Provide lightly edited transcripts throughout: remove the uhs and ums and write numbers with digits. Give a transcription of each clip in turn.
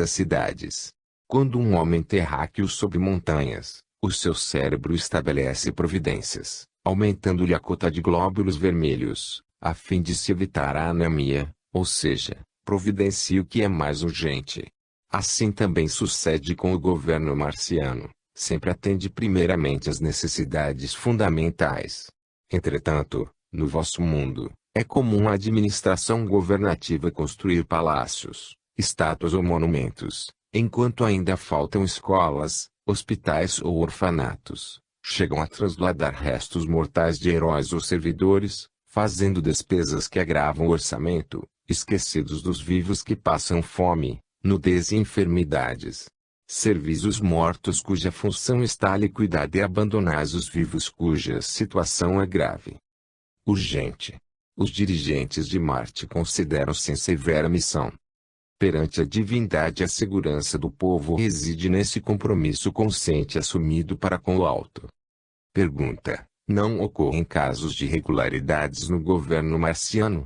as cidades. Quando um homem terráqueo sobe montanhas, o seu cérebro estabelece providências, aumentando-lhe a cota de glóbulos vermelhos, a fim de se evitar a anemia, ou seja, providencia o que é mais urgente. Assim também sucede com o governo marciano, sempre atende primeiramente às necessidades fundamentais. Entretanto, no vosso mundo, é comum à administração governativa construir palácios, estátuas ou monumentos, enquanto ainda faltam escolas, hospitais ou orfanatos. Chegam a trasladar restos mortais de heróis ou servidores, fazendo despesas que agravam o orçamento, esquecidos dos vivos que passam fome, nudez e enfermidades. Servis os mortos cuja função está a liquidar e abandonais os vivos cuja situação é grave. Urgente. Os dirigentes de Marte consideram-se em severa missão. Perante a divindade, a segurança do povo reside nesse compromisso consciente assumido para com o alto. Pergunta: não ocorrem casos de irregularidades no governo marciano?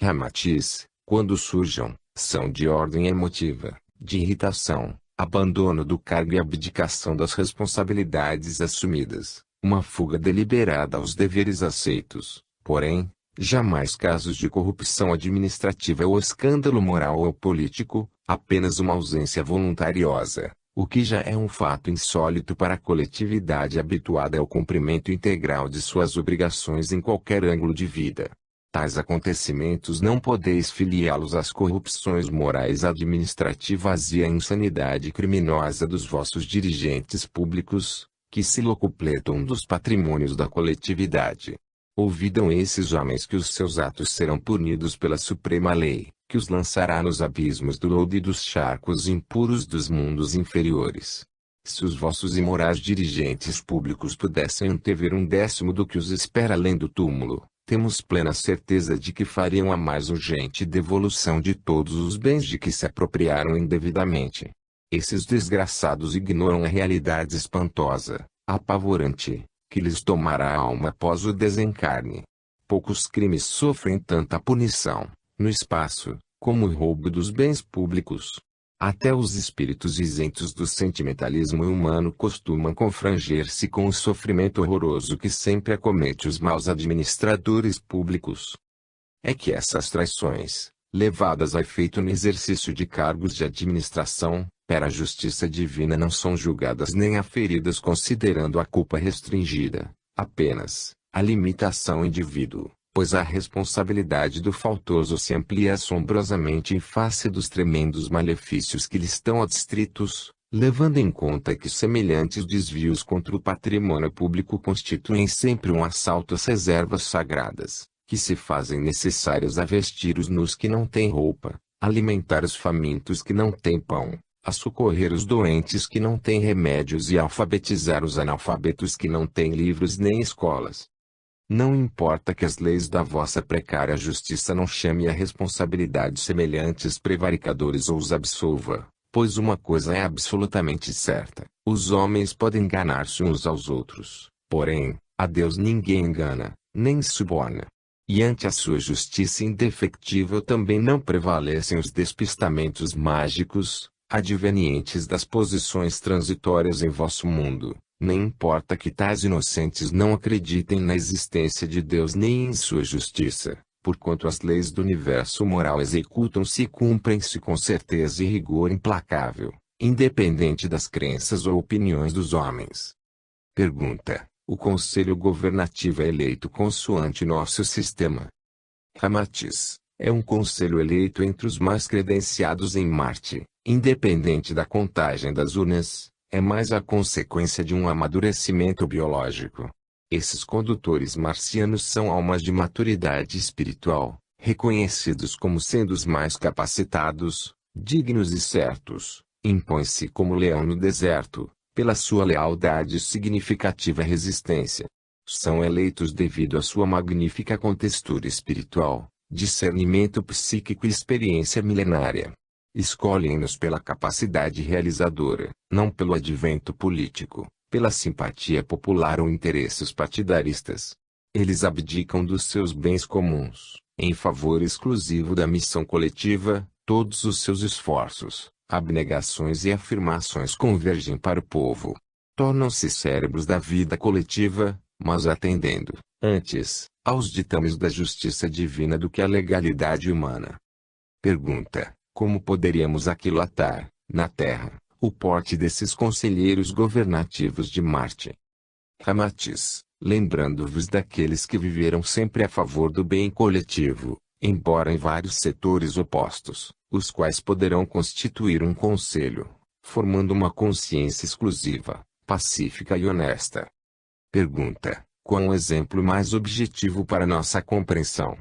Ramatiz: quando surjam, são de ordem emotiva, de irritação, abandono do cargo e abdicação das responsabilidades assumidas, uma fuga deliberada aos deveres aceitos, porém, jamais casos de corrupção administrativa ou escândalo moral ou político, apenas uma ausência voluntariosa, o que já é um fato insólito para a coletividade habituada ao cumprimento integral de suas obrigações em qualquer ângulo de vida. Tais acontecimentos não podeis filiá-los às corrupções morais administrativas e à insanidade criminosa dos vossos dirigentes públicos, que se locupletam dos patrimônios da coletividade. Ouvidam esses homens que os seus atos serão punidos pela suprema lei, que os lançará nos abismos do lodo e dos charcos impuros dos mundos inferiores. Se os vossos imorais dirigentes públicos pudessem antever 1/10 do que os espera além do túmulo, temos plena certeza de que fariam a mais urgente devolução de todos os bens de que se apropriaram indevidamente. Esses desgraçados ignoram a realidade espantosa, apavorante, que lhes tomará a alma após o desencarne. Poucos crimes sofrem tanta punição, no espaço, como o roubo dos bens públicos. Até os espíritos isentos do sentimentalismo humano costumam confranger-se com o sofrimento horroroso que sempre acomete os maus administradores públicos. É que essas traições, levadas a efeito no exercício de cargos de administração, pela justiça divina não são julgadas nem aferidas considerando a culpa restringida, apenas, a limitação indivíduo. Pois a responsabilidade do faltoso se amplia assombrosamente em face dos tremendos malefícios que lhe estão adstritos, levando em conta que semelhantes desvios contra o patrimônio público constituem sempre um assalto às reservas sagradas, que se fazem necessárias a vestir os nus que não têm roupa, alimentar os famintos que não têm pão, a socorrer os doentes que não têm remédios e alfabetizar os analfabetos que não têm livros nem escolas. Não importa que as leis da vossa precária justiça não chame a responsabilidade semelhantes prevaricadores ou os absolva, pois uma coisa é absolutamente certa: os homens podem enganar-se uns aos outros, porém, a Deus ninguém engana, nem suborna. E ante a sua justiça indefectível também não prevalecem os despistamentos mágicos, advenientes das posições transitórias em vosso mundo. Nem importa que tais inocentes não acreditem na existência de Deus nem em sua justiça, porquanto as leis do universo moral executam-se e cumprem-se com certeza e rigor implacável, independente das crenças ou opiniões dos homens. Pergunta: o Conselho Governativo é eleito consoante nosso sistema? Ramatiz: é um conselho eleito entre os mais credenciados em Marte, independente da contagem das urnas. É mais a consequência de um amadurecimento biológico. Esses condutores marcianos são almas de maturidade espiritual, reconhecidos como sendo os mais capacitados, dignos e certos, impõem-se como leão no deserto, pela sua lealdade e significativa resistência. São eleitos devido à sua magnífica contextura espiritual, discernimento psíquico e experiência milenária. Escolhem-nos pela capacidade realizadora, não pelo advento político, pela simpatia popular ou interesses partidaristas. Eles abdicam dos seus bens comuns, em favor exclusivo da missão coletiva, todos os seus esforços, abnegações e afirmações convergem para o povo. Tornam-se cérebros da vida coletiva, mas atendendo, antes, aos ditames da justiça divina do que à legalidade humana. Pergunta: como poderíamos aquilatar, na Terra, o porte desses conselheiros governativos de Marte? Ramatiz: lembrando-vos daqueles que viveram sempre a favor do bem coletivo, embora em vários setores opostos, os quais poderão constituir um conselho, formando uma consciência exclusiva, pacífica e honesta. Pergunta: qual um exemplo mais objetivo para nossa compreensão?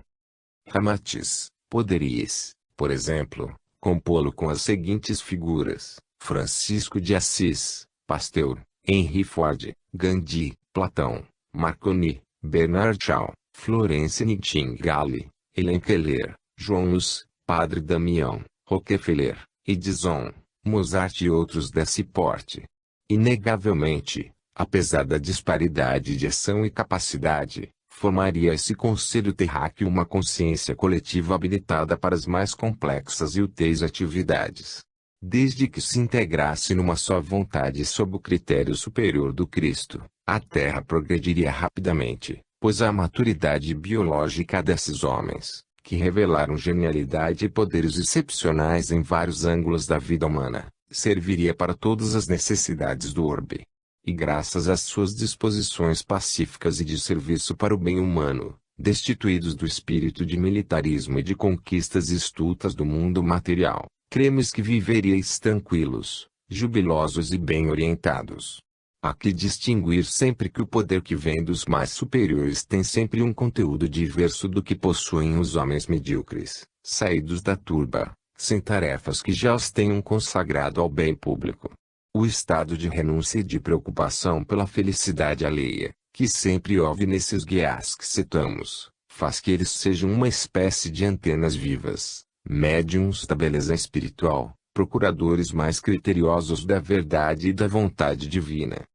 Ramatiz: poderíeis, por exemplo, compô-lo com as seguintes figuras: Francisco de Assis, Pasteur, Henry Ford, Gandhi, Platão, Marconi, Bernard Shaw, Florence Nightingale, Helen Keller, João Hus, Padre Damião, Rockefeller, Edison, Mozart e outros desse porte. Inegavelmente, apesar da disparidade de ação e capacidade, formaria esse conselho terráqueo uma consciência coletiva habilitada para as mais complexas e úteis atividades. Desde que se integrasse numa só vontade sob o critério superior do Cristo, a Terra progrediria rapidamente, pois a maturidade biológica desses homens, que revelaram genialidade e poderes excepcionais em vários ângulos da vida humana, serviria para todas as necessidades do orbe. E graças às suas disposições pacíficas e de serviço para o bem humano, destituídos do espírito de militarismo e de conquistas estultas do mundo material, cremos que viveríeis tranquilos, jubilosos e bem orientados. Há que distinguir sempre que o poder que vem dos mais superiores tem sempre um conteúdo diverso do que possuem os homens medíocres, saídos da turba, sem tarefas que já os tenham consagrado ao bem público. O estado de renúncia e de preocupação pela felicidade alheia, que sempre houve nesses guias que citamos, faz que eles sejam uma espécie de antenas vivas, médiums da beleza espiritual, procuradores mais criteriosos da verdade e da vontade divina.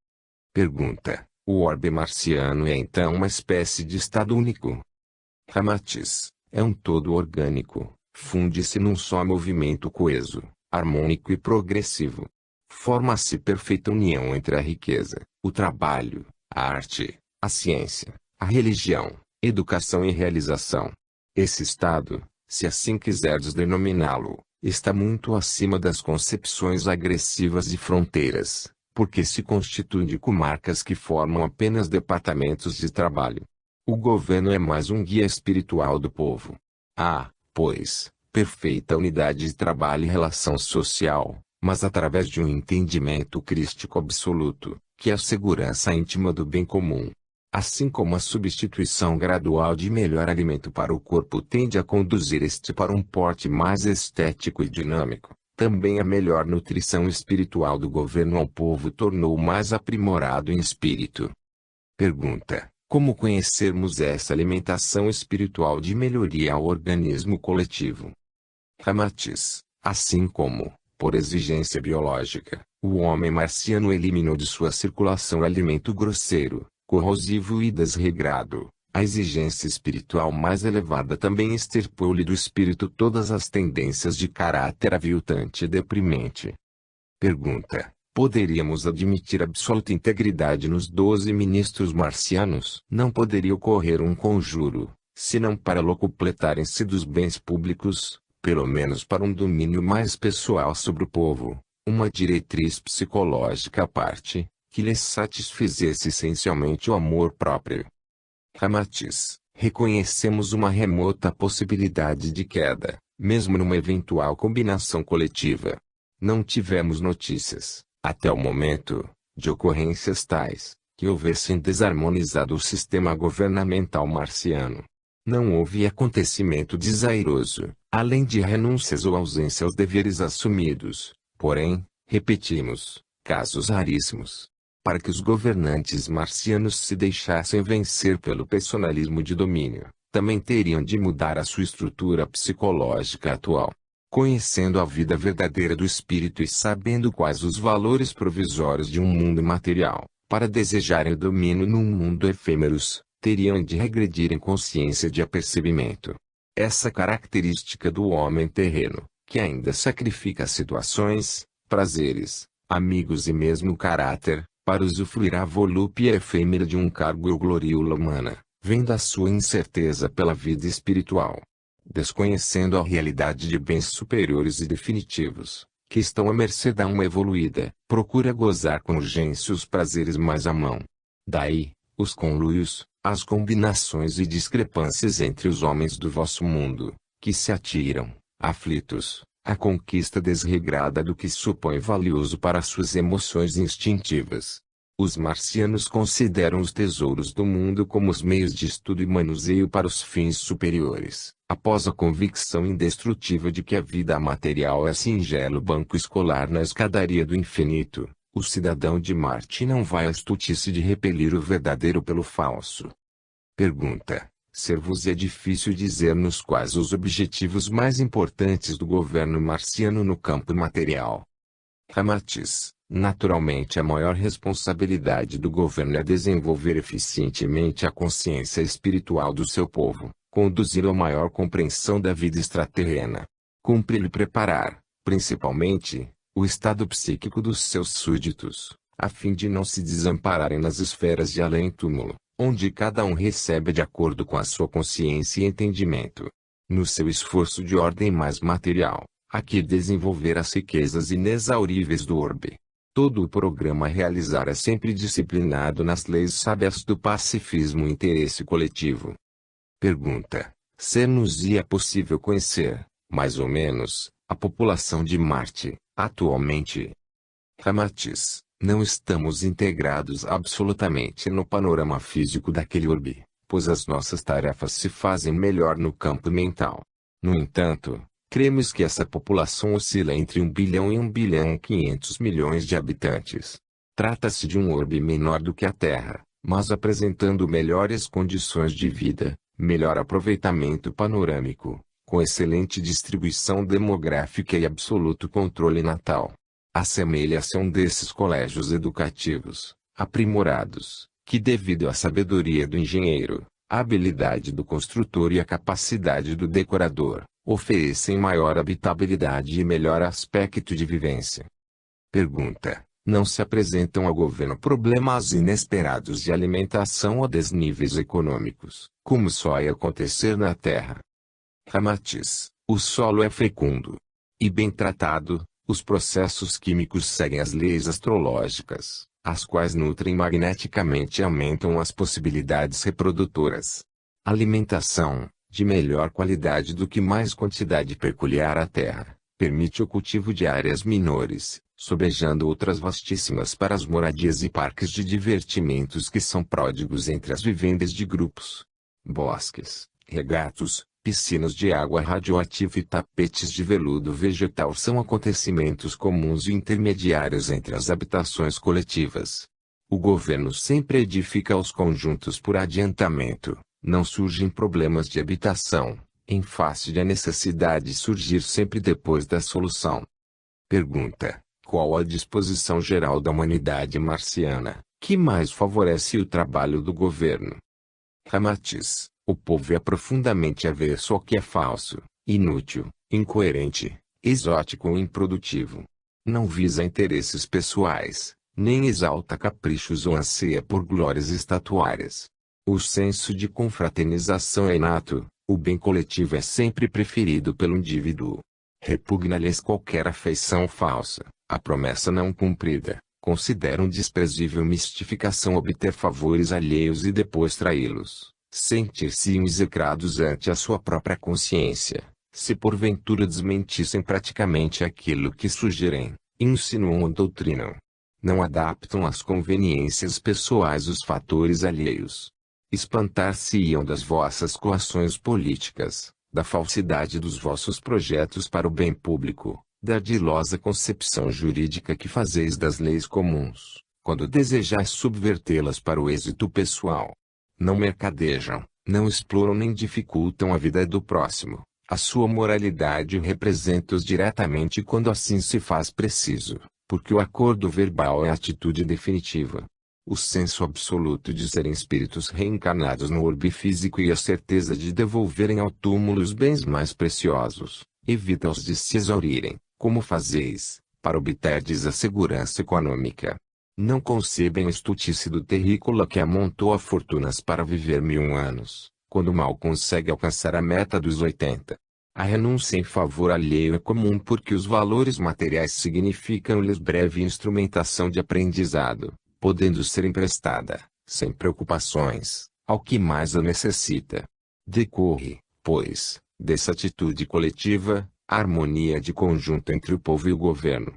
Pergunta: o orbe marciano é então uma espécie de estado único? Ramatiz: é um todo orgânico, funde-se num só movimento coeso, harmônico e progressivo. Forma-se perfeita união entre a riqueza, o trabalho, a arte, a ciência, a religião, educação e realização. Esse estado, se assim quiserdes denominá-lo, está muito acima das concepções agressivas de fronteiras, porque se constitui de comarcas que formam apenas departamentos de trabalho. O governo é mais um guia espiritual do povo. Há, pois, perfeita unidade de trabalho e relação social, mas através de um entendimento crístico absoluto, que é a segurança íntima do bem comum. Assim como a substituição gradual de melhor alimento para o corpo tende a conduzir este para um porte mais estético e dinâmico, também a melhor nutrição espiritual do governo ao povo tornou-o mais aprimorado em espírito. Pergunta: como conhecermos essa alimentação espiritual de melhoria ao organismo coletivo? Ramatiz: assim como, por exigência biológica, o homem marciano eliminou de sua circulação alimento grosseiro, corrosivo e desregrado, a exigência espiritual mais elevada também extirpou-lhe do espírito todas as tendências de caráter aviltante e deprimente. Pergunta: poderíamos admitir absoluta integridade nos 12 ministros marcianos? Não poderia ocorrer um conjuro, senão para locupletarem-se dos bens públicos, pelo menos para um domínio mais pessoal sobre o povo, uma diretriz psicológica à parte, que lhes satisfizesse essencialmente o amor próprio. Ramatiz: reconhecemos uma remota possibilidade de queda, mesmo numa eventual combinação coletiva. Não tivemos notícias, até o momento, de ocorrências tais, que houvessem desarmonizado o sistema governamental marciano. Não houve acontecimento desairoso, além de renúncias ou ausência aos deveres assumidos, porém, repetimos, casos raríssimos. Para que os governantes marcianos se deixassem vencer pelo personalismo de domínio, também teriam de mudar a sua estrutura psicológica atual. Conhecendo a vida verdadeira do espírito e sabendo quais os valores provisórios de um mundo material, para desejarem o domínio num mundo efêmeros, teriam de regredir em consciência de apercebimento. Essa característica do homem terreno, que ainda sacrifica situações, prazeres, amigos e mesmo o caráter, para usufruir a volúpia efêmera de um cargo ou gloriula humana, vem da sua incerteza pela vida espiritual. Desconhecendo a realidade de bens superiores e definitivos, que estão à mercê da alma evoluída, procura gozar com urgência os prazeres mais à mão. Daí, os conluios, as combinações e discrepâncias entre os homens do vosso mundo, que se atiram, aflitos, à conquista desregrada do que supõe valioso para suas emoções instintivas. Os marcianos consideram os tesouros do mundo como os meios de estudo e manuseio para os fins superiores, após a convicção indestrutível de que a vida material é singelo banco escolar na escadaria do infinito. O cidadão de Marte não vai à estultice de repelir o verdadeiro pelo falso. Pergunta: ser-vos é difícil dizer-nos quais os objetivos mais importantes do governo marciano no campo material. Ramatiz: naturalmente a maior responsabilidade do governo é desenvolver eficientemente a consciência espiritual do seu povo, conduzi-lo à maior compreensão da vida extraterrena. Cumpre-lhe preparar, principalmente, o estado psíquico dos seus súditos, a fim de não se desampararem nas esferas de além-túmulo, onde cada um recebe de acordo com a sua consciência e entendimento. No seu esforço de ordem mais material, aqui desenvolver as riquezas inexauríveis do orbe. Todo o programa a realizar é sempre disciplinado nas leis sábias do pacifismo e interesse coletivo. Pergunta: ser-nos-ia possível conhecer, mais ou menos, a população de Marte, atualmente? Ramatiz: não estamos integrados absolutamente no panorama físico daquele orbe, pois as nossas tarefas se fazem melhor no campo mental. No entanto, cremos que essa população oscila entre 1 bilhão e 1 bilhão e 500 milhões de habitantes. Trata-se de um orbe menor do que a Terra, mas apresentando melhores condições de vida, melhor aproveitamento panorâmico, com excelente distribuição demográfica e absoluto controle natal. Assemelha-se a um desses colégios educativos, aprimorados, que devido à sabedoria do engenheiro, a habilidade do construtor e a capacidade do decorador, oferecem maior habitabilidade e melhor aspecto de vivência. Pergunta: não se apresentam ao governo problemas inesperados de alimentação ou desníveis econômicos, como só ia acontecer na Terra? Ramatiz: o solo é fecundo e bem tratado. Os processos químicos seguem as leis astrológicas, as quais nutrem magneticamente e aumentam as possibilidades reprodutoras. Alimentação, de melhor qualidade do que mais quantidade peculiar à terra, permite o cultivo de áreas menores, sobejando outras vastíssimas para as moradias e parques de divertimentos que são pródigos entre as vivendas de grupos. Bosques, regatos, piscinas de água radioativa e tapetes de veludo vegetal são acontecimentos comuns e intermediários entre as habitações coletivas. O governo sempre edifica os conjuntos por adiantamento, não surgem problemas de habitação, em face de a necessidade surgir sempre depois da solução. Pergunta: qual a disposição geral da humanidade marciana, que mais favorece o trabalho do governo? Ramatiz: o povo é profundamente avesso ao que é falso, inútil, incoerente, exótico ou improdutivo. Não visa interesses pessoais, nem exalta caprichos ou anseia por glórias estatuárias. O senso de confraternização é inato, o bem coletivo é sempre preferido pelo indivíduo. Repugna-lhes qualquer afeição falsa, a promessa não cumprida. Consideram desprezível mistificação obter favores alheios e depois traí-los. Sentir-se execrados ante a sua própria consciência, se porventura desmentissem praticamente aquilo que sugerem, insinuam ou doutrinam. Não adaptam às conveniências pessoais os fatores alheios. Espantar-se-iam das vossas coações políticas, da falsidade dos vossos projetos para o bem público, da ardilosa concepção jurídica que fazeis das leis comuns, quando desejais subvertê-las para o êxito pessoal. Não mercadejam, não exploram nem dificultam a vida do próximo. A sua moralidade representa-os diretamente quando assim se faz preciso, porque o acordo verbal é a atitude definitiva. O senso absoluto de serem espíritos reencarnados no orbe físico e a certeza de devolverem ao túmulo os bens mais preciosos, Evita-os de se exaurirem, como fazeis, para obterdes a segurança econômica. Não concebem a estultice do terrícola que amontoa fortunas para viver 1000 anos, quando mal consegue alcançar a meta dos 80. A renúncia em favor alheio é comum porque os valores materiais significam-lhes breve instrumentação de aprendizado, podendo ser emprestada, sem preocupações, ao que mais a necessita. Decorre, pois, dessa atitude coletiva, a harmonia de conjunto entre o povo e o governo.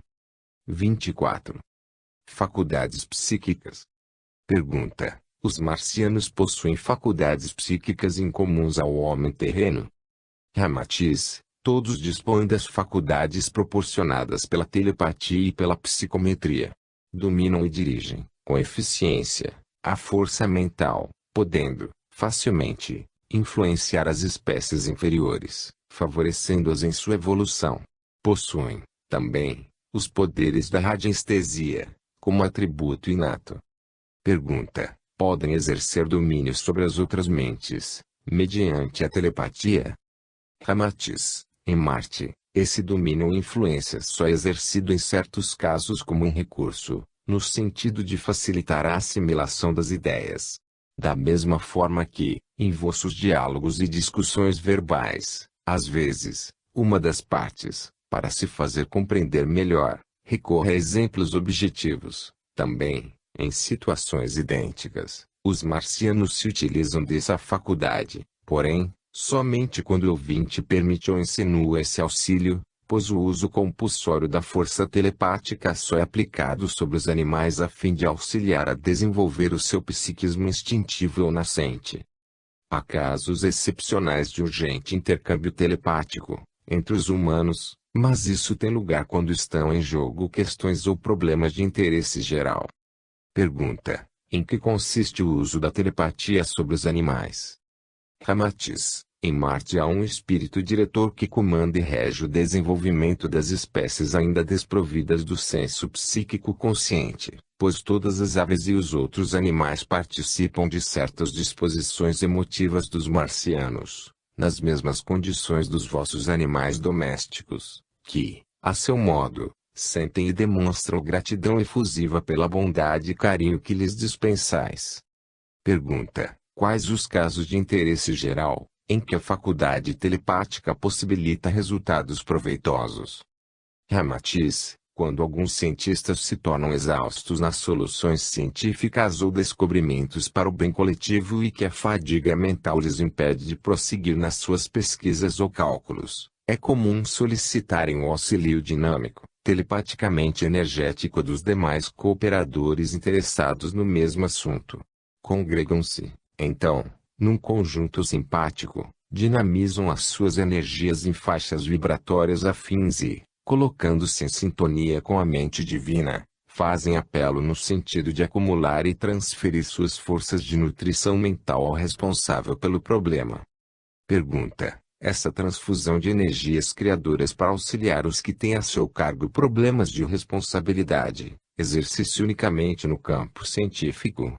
24. Faculdades psíquicas. Pergunta: os marcianos possuem faculdades psíquicas incomuns ao homem terreno? Ramatiz: todos dispõem das faculdades proporcionadas pela telepatia e pela psicometria. Dominam e dirigem, com eficiência, a força mental, podendo, facilmente, influenciar as espécies inferiores, favorecendo-as em sua evolução. Possuem, também, os poderes da radiestesia, como atributo inato. Pergunta: podem exercer domínio sobre as outras mentes, mediante a telepatia? Ramatiz: em Marte, esse domínio ou influência só é exercido em certos casos como um recurso, no sentido de facilitar a assimilação das ideias. Da mesma forma que, em vossos diálogos e discussões verbais, às vezes, uma das partes, para se fazer compreender melhor, recorre a exemplos objetivos. Também, em situações idênticas, os marcianos se utilizam dessa faculdade, porém, somente quando o ouvinte permite ou insinua esse auxílio, pois o uso compulsório da força telepática só é aplicado sobre os animais a fim de auxiliar a desenvolver o seu psiquismo instintivo ou nascente. Há casos excepcionais de urgente intercâmbio telepático entre os humanos, mas isso tem lugar quando estão em jogo questões ou problemas de interesse geral. Pergunta: em que consiste o uso da telepatia sobre os animais? Ramatiz: em Marte há um espírito diretor que comanda e rege o desenvolvimento das espécies ainda desprovidas do senso psíquico consciente, pois todas as aves e os outros animais participam de certas disposições emotivas dos marcianos, nas mesmas condições dos vossos animais domésticos, que, a seu modo, sentem e demonstram gratidão efusiva pela bondade e carinho que lhes dispensais. Pergunta: quais os casos de interesse geral, em que a faculdade telepática possibilita resultados proveitosos? Ramatiz: quando alguns cientistas se tornam exaustos nas soluções científicas ou descobrimentos para o bem coletivo e que a fadiga mental lhes impede de prosseguir nas suas pesquisas ou cálculos, é comum solicitarem o auxílio dinâmico, telepaticamente energético dos demais cooperadores interessados no mesmo assunto. Congregam-se, então, num conjunto simpático, dinamizam as suas energias em faixas vibratórias afins e, colocando-se em sintonia com a mente divina, fazem apelo no sentido de acumular e transferir suas forças de nutrição mental ao responsável pelo problema. Pergunta: essa transfusão de energias criadoras para auxiliar os que têm a seu cargo problemas de responsabilidade, exerce-se unicamente no campo científico?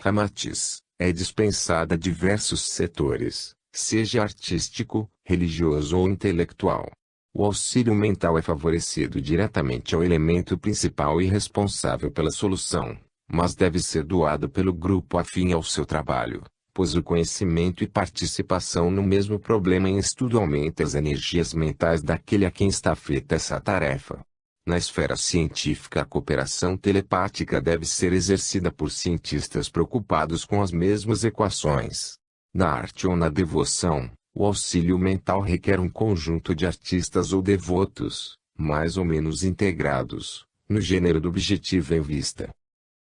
Ramatiz: é dispensada a diversos setores, seja artístico, religioso ou intelectual. O auxílio mental é favorecido diretamente ao elemento principal e responsável pela solução, mas deve ser doado pelo grupo afim ao seu trabalho, pois o conhecimento e participação no mesmo problema em estudo aumenta as energias mentais daquele a quem está feita essa tarefa. Na esfera científica, a cooperação telepática deve ser exercida por cientistas preocupados com as mesmas equações. Na arte ou na devoção, o auxílio mental requer um conjunto de artistas ou devotos, mais ou menos integrados, no gênero do objetivo em vista.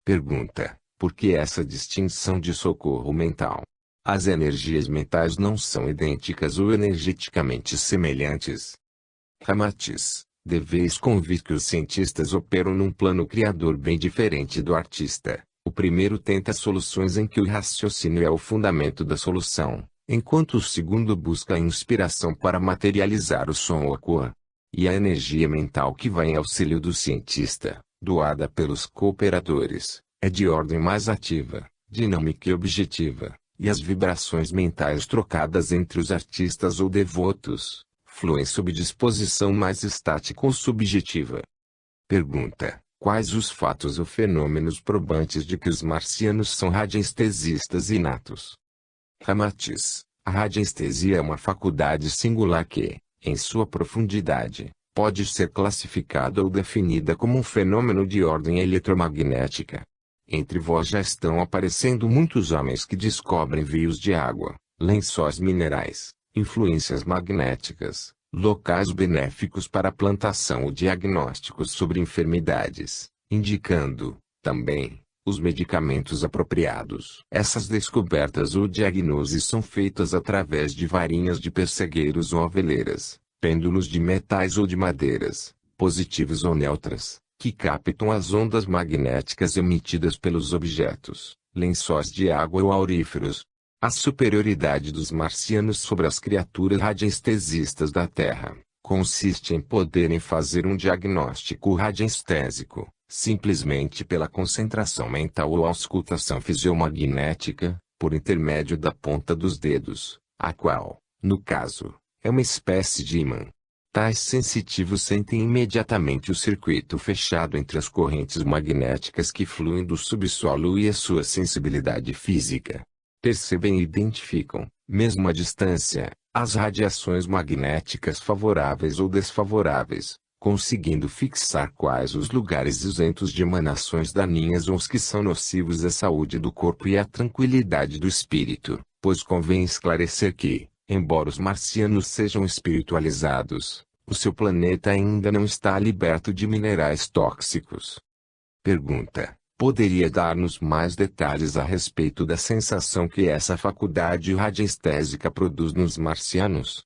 Pergunta: por que essa distinção de socorro mental? As energias mentais não são idênticas ou energeticamente semelhantes? Ramatiz: deveis convir que os cientistas operam num plano criador bem diferente do artista. O primeiro tenta soluções em que o raciocínio é o fundamento da solução, enquanto o segundo busca a inspiração para materializar o som ou a cor. E a energia mental que vai em auxílio do cientista, doada pelos cooperadores, é de ordem mais ativa, dinâmica e objetiva, e as vibrações mentais trocadas entre os artistas ou devotos, fluem sob disposição mais estática ou subjetiva. Pergunta: quais os fatos ou fenômenos probantes de que os marcianos são radiestesistas inatos? Ramatiz: a radiestesia é uma faculdade singular que, em sua profundidade, pode ser classificada ou definida como um fenômeno de ordem eletromagnética. Entre vós já estão aparecendo muitos homens que descobrem vios de água, lençóis minerais, influências magnéticas, locais benéficos para a plantação ou diagnósticos sobre enfermidades, indicando, também, os medicamentos apropriados. Essas descobertas ou diagnoses são feitas através de varinhas de pessegueiros ou aveleiras, pêndulos de metais ou de madeiras, positivas ou neutras, que captam as ondas magnéticas emitidas pelos objetos, lençóis de água ou auríferos. A superioridade dos marcianos sobre as criaturas radiestesistas da Terra consiste em poderem fazer um diagnóstico radiestésico, simplesmente pela concentração mental ou auscultação fisiomagnética, por intermédio da ponta dos dedos, a qual, no caso, é uma espécie de ímã. Tais sensitivos sentem imediatamente o circuito fechado entre as correntes magnéticas que fluem do subsolo e a sua sensibilidade física. Percebem e identificam, mesmo à distância, as radiações magnéticas favoráveis ou desfavoráveis, conseguindo fixar quais os lugares isentos de emanações daninhas ou os que são nocivos à saúde do corpo e à tranquilidade do espírito, pois convém esclarecer que, embora os marcianos sejam espiritualizados, o seu planeta ainda não está liberto de minerais tóxicos. Pergunta: poderia dar-nos mais detalhes a respeito da sensação que essa faculdade radiestésica produz nos marcianos?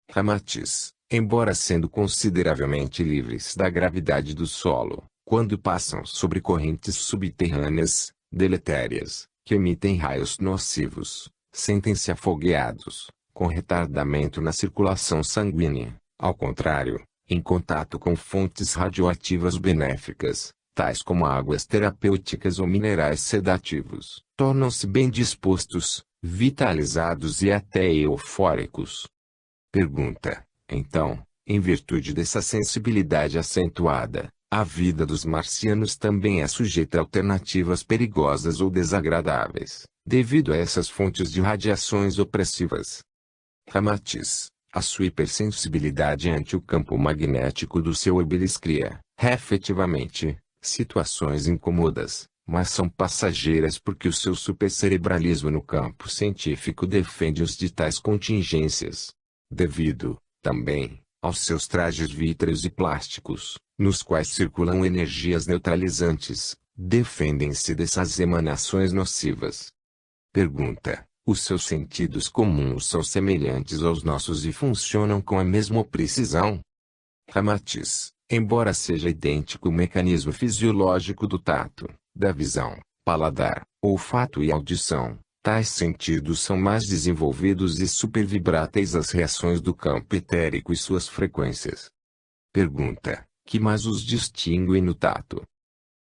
Ramatiz: embora sendo consideravelmente livres da gravidade do solo, quando passam sobre correntes subterrâneas, deletérias, que emitem raios nocivos, sentem-se afogueados, com retardamento na circulação sanguínea. Ao contrário, em contato com fontes radioativas benéficas, tais como águas terapêuticas ou minerais sedativos, tornam-se bem dispostos, vitalizados e até eufóricos. Pergunta: então, em virtude dessa sensibilidade acentuada, a vida dos marcianos também é sujeita a alternativas perigosas ou desagradáveis, devido a essas fontes de radiações opressivas? Ramatiz: a sua hipersensibilidade ante o campo magnético do seu obelis cria, efetivamente, situações incômodas, mas são passageiras porque o seu supercerebralismo no campo científico defende-os de tais contingências. Devido, também, aos seus trajes vítreos e plásticos, nos quais circulam energias neutralizantes, defendem-se dessas emanações nocivas. Pergunta: os seus sentidos comuns são semelhantes aos nossos e funcionam com a mesma precisão? Ramatiz: embora seja idêntico o mecanismo fisiológico do tato, da visão, paladar, olfato e audição, tais sentidos são mais desenvolvidos e supervibráteis às reações do campo etérico e suas frequências. Pergunta: que mais os distingue no tato?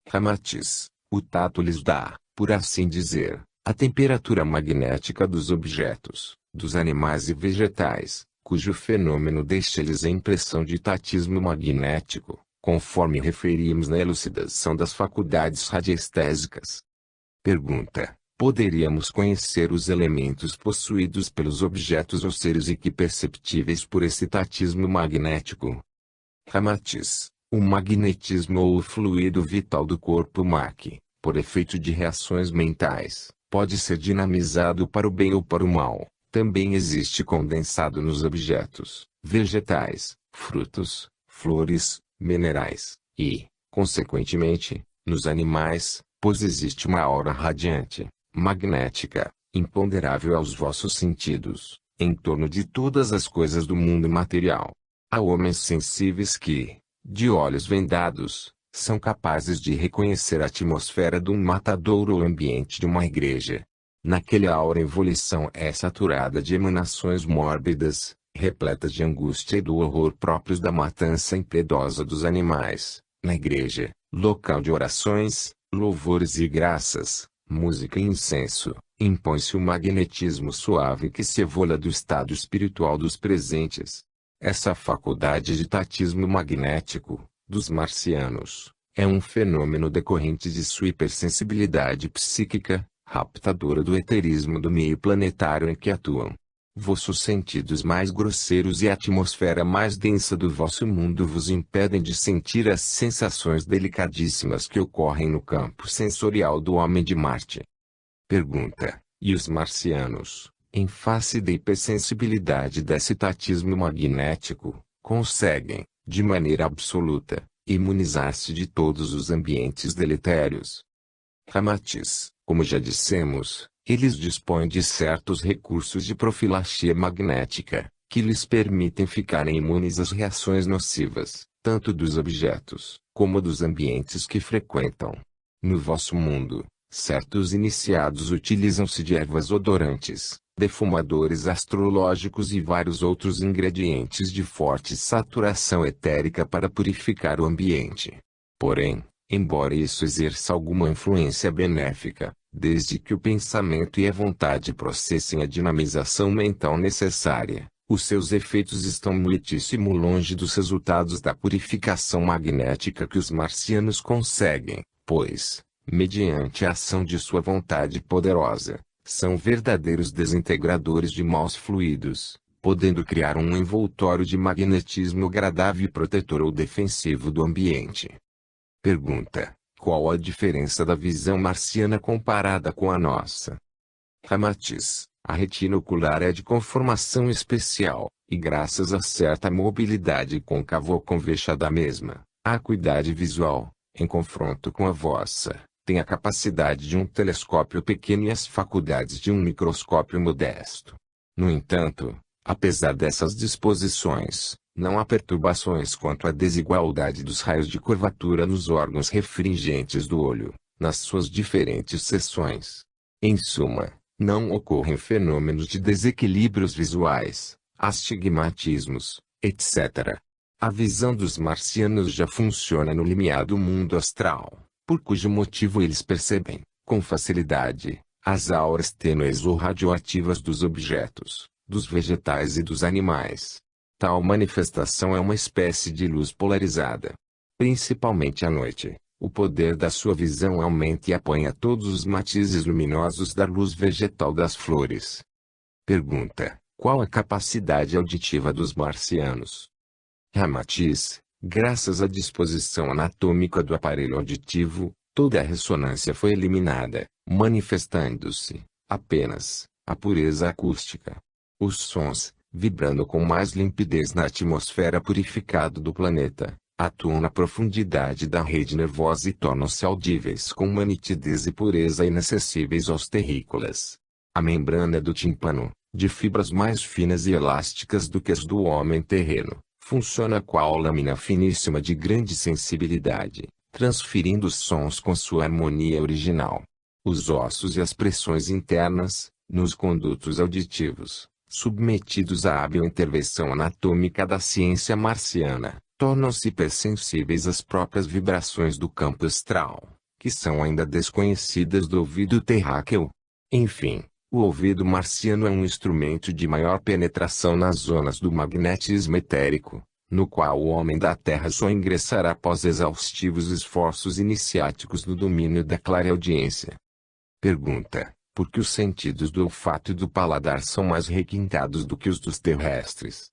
Ramatiz: o tato lhes dá, por assim dizer, a temperatura magnética dos objetos, dos animais e vegetais, cujo fenômeno deixa-lhes a impressão de tatismo magnético, conforme referimos na elucidação das faculdades radiestésicas. Pergunta: poderíamos conhecer os elementos possuídos pelos objetos ou seres e que perceptíveis por esse tatismo magnético? Ramatiz: o magnetismo ou o fluido vital do corpo por efeito de reações mentais, pode ser dinamizado para o bem ou para o mal. Também existe condensado nos objetos, vegetais, frutos, flores, minerais, e, consequentemente, nos animais, pois existe uma aura radiante, magnética, imponderável aos vossos sentidos, em torno de todas as coisas do mundo material. Há homens sensíveis que, de olhos vendados, são capazes de reconhecer a atmosfera de um matadouro ou o ambiente de uma igreja. Naquele aura a evolução é saturada de emanações mórbidas, repletas de angústia e do horror próprios da matança impiedosa dos animais. Na igreja, local de orações, louvores e graças, música e incenso, impõe-se o magnetismo suave que se evola do estado espiritual dos presentes. Essa faculdade de tatismo magnético, dos marcianos, é um fenômeno decorrente de sua hipersensibilidade psíquica, raptadora do eterismo do meio planetário em que atuam. Vossos sentidos mais grosseiros e a atmosfera mais densa do vosso mundo vos impedem de sentir as sensações delicadíssimas que ocorrem no campo sensorial do homem de Marte. Pergunta: e os marcianos, em face da hipersensibilidade desse tatismo magnético, conseguem, de maneira absoluta, imunizar-se de todos os ambientes deletérios? Ramatiz: como já dissemos, eles dispõem de certos recursos de profilaxia magnética, que lhes permitem ficarem imunes às reações nocivas, tanto dos objetos, como dos ambientes que frequentam. No vosso mundo, certos iniciados utilizam-se de ervas odorantes, defumadores astrológicos e vários outros ingredientes de forte saturação etérica para purificar o ambiente. Porém, embora isso exerça alguma influência benéfica, desde que o pensamento e a vontade processem a dinamização mental necessária, os seus efeitos estão muitíssimo longe dos resultados da purificação magnética que os marcianos conseguem, pois, mediante a ação de sua vontade poderosa, são verdadeiros desintegradores de maus fluidos, podendo criar um envoltório de magnetismo agradável e protetor ou defensivo do ambiente. Pergunta: qual a diferença da visão marciana comparada com a nossa? Ramatiz: a retina ocular é de conformação especial, e graças a certa mobilidade côncavo-convexa da mesma, a acuidade visual, em confronto com a vossa, tem a capacidade de um telescópio pequeno e as faculdades de um microscópio modesto. No entanto, apesar dessas disposições, não há perturbações quanto à desigualdade dos raios de curvatura nos órgãos refringentes do olho, nas suas diferentes seções. Em suma, não ocorrem fenômenos de desequilíbrios visuais, astigmatismos, etc. A visão dos marcianos já funciona no limiar do mundo astral, por cujo motivo eles percebem, com facilidade, as auras tênues ou radioativas dos objetos, dos vegetais e dos animais. Tal manifestação é uma espécie de luz polarizada. Principalmente à noite, o poder da sua visão aumenta e apanha todos os matizes luminosos da luz vegetal das flores. Pergunta: qual a capacidade auditiva dos marcianos? Ramatiz: graças à disposição anatômica do aparelho auditivo, toda a ressonância foi eliminada, manifestando-se, apenas, a pureza acústica. Os sons, vibrando com mais limpidez na atmosfera purificada do planeta, atuam na profundidade da rede nervosa e tornam-se audíveis com uma nitidez e pureza inacessíveis aos terrícolas. A membrana do tímpano, de fibras mais finas e elásticas do que as do homem terreno, funciona qual lâmina finíssima de grande sensibilidade, transferindo os sons com sua harmonia original. Os ossos e as pressões internas, nos condutos auditivos, submetidos à hábil intervenção anatômica da ciência marciana, tornam-se hipersensíveis às próprias vibrações do campo astral, que são ainda desconhecidas do ouvido terráqueo. Enfim, o ouvido marciano é um instrumento de maior penetração nas zonas do magnetismo etérico, no qual o homem da Terra só ingressará após exaustivos esforços iniciáticos no domínio da clareaudiência. Pergunta: por que os sentidos do olfato e do paladar são mais requintados do que os dos terrestres?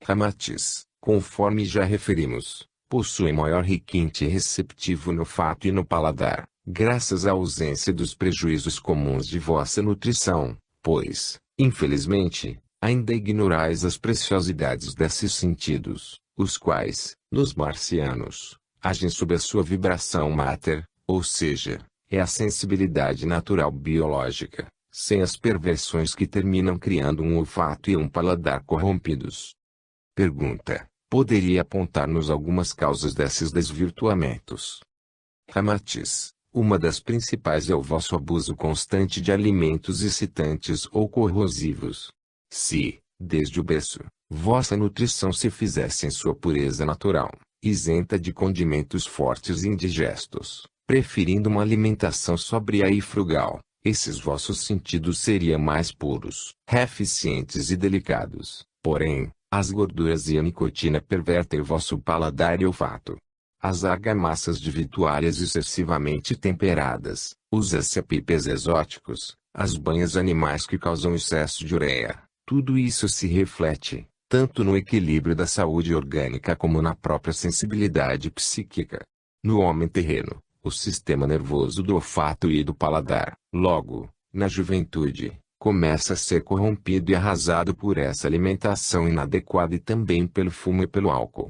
Ramatiz: conforme já referimos, possuem maior requinte receptivo no olfato e no paladar, graças à ausência dos prejuízos comuns de vossa nutrição, pois, infelizmente, ainda ignorais as preciosidades desses sentidos, os quais, nos marcianos, agem sob a sua vibração mater, ou seja, é a sensibilidade natural biológica, sem as perversões que terminam criando um olfato e um paladar corrompidos. Pergunta: poderia apontar-nos algumas causas desses desvirtuamentos? Ramatiz: uma das principais é o vosso abuso constante de alimentos excitantes ou corrosivos. Se, desde o berço, vossa nutrição se fizesse em sua pureza natural, isenta de condimentos fortes e indigestos, preferindo uma alimentação sóbria e frugal, esses vossos sentidos seriam mais puros, eficientes e delicados. Porém, As gorduras e a nicotina pervertem vosso paladar e olfato. As argamassas de vitualhas excessivamente temperadas, os açapipes exóticos, as banhas animais que causam excesso de ureia, tudo isso se reflete, tanto no equilíbrio da saúde orgânica como na própria sensibilidade psíquica. No homem terreno, o sistema nervoso do olfato e do paladar, logo, na juventude, começa a ser corrompido e arrasado por essa alimentação inadequada e também pelo fumo e pelo álcool.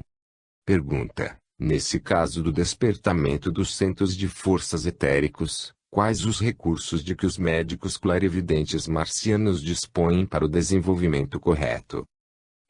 Pergunta: nesse caso do despertamento dos centros de forças etéricos, quais os recursos de que os médicos clarividentes marcianos dispõem para o desenvolvimento correto?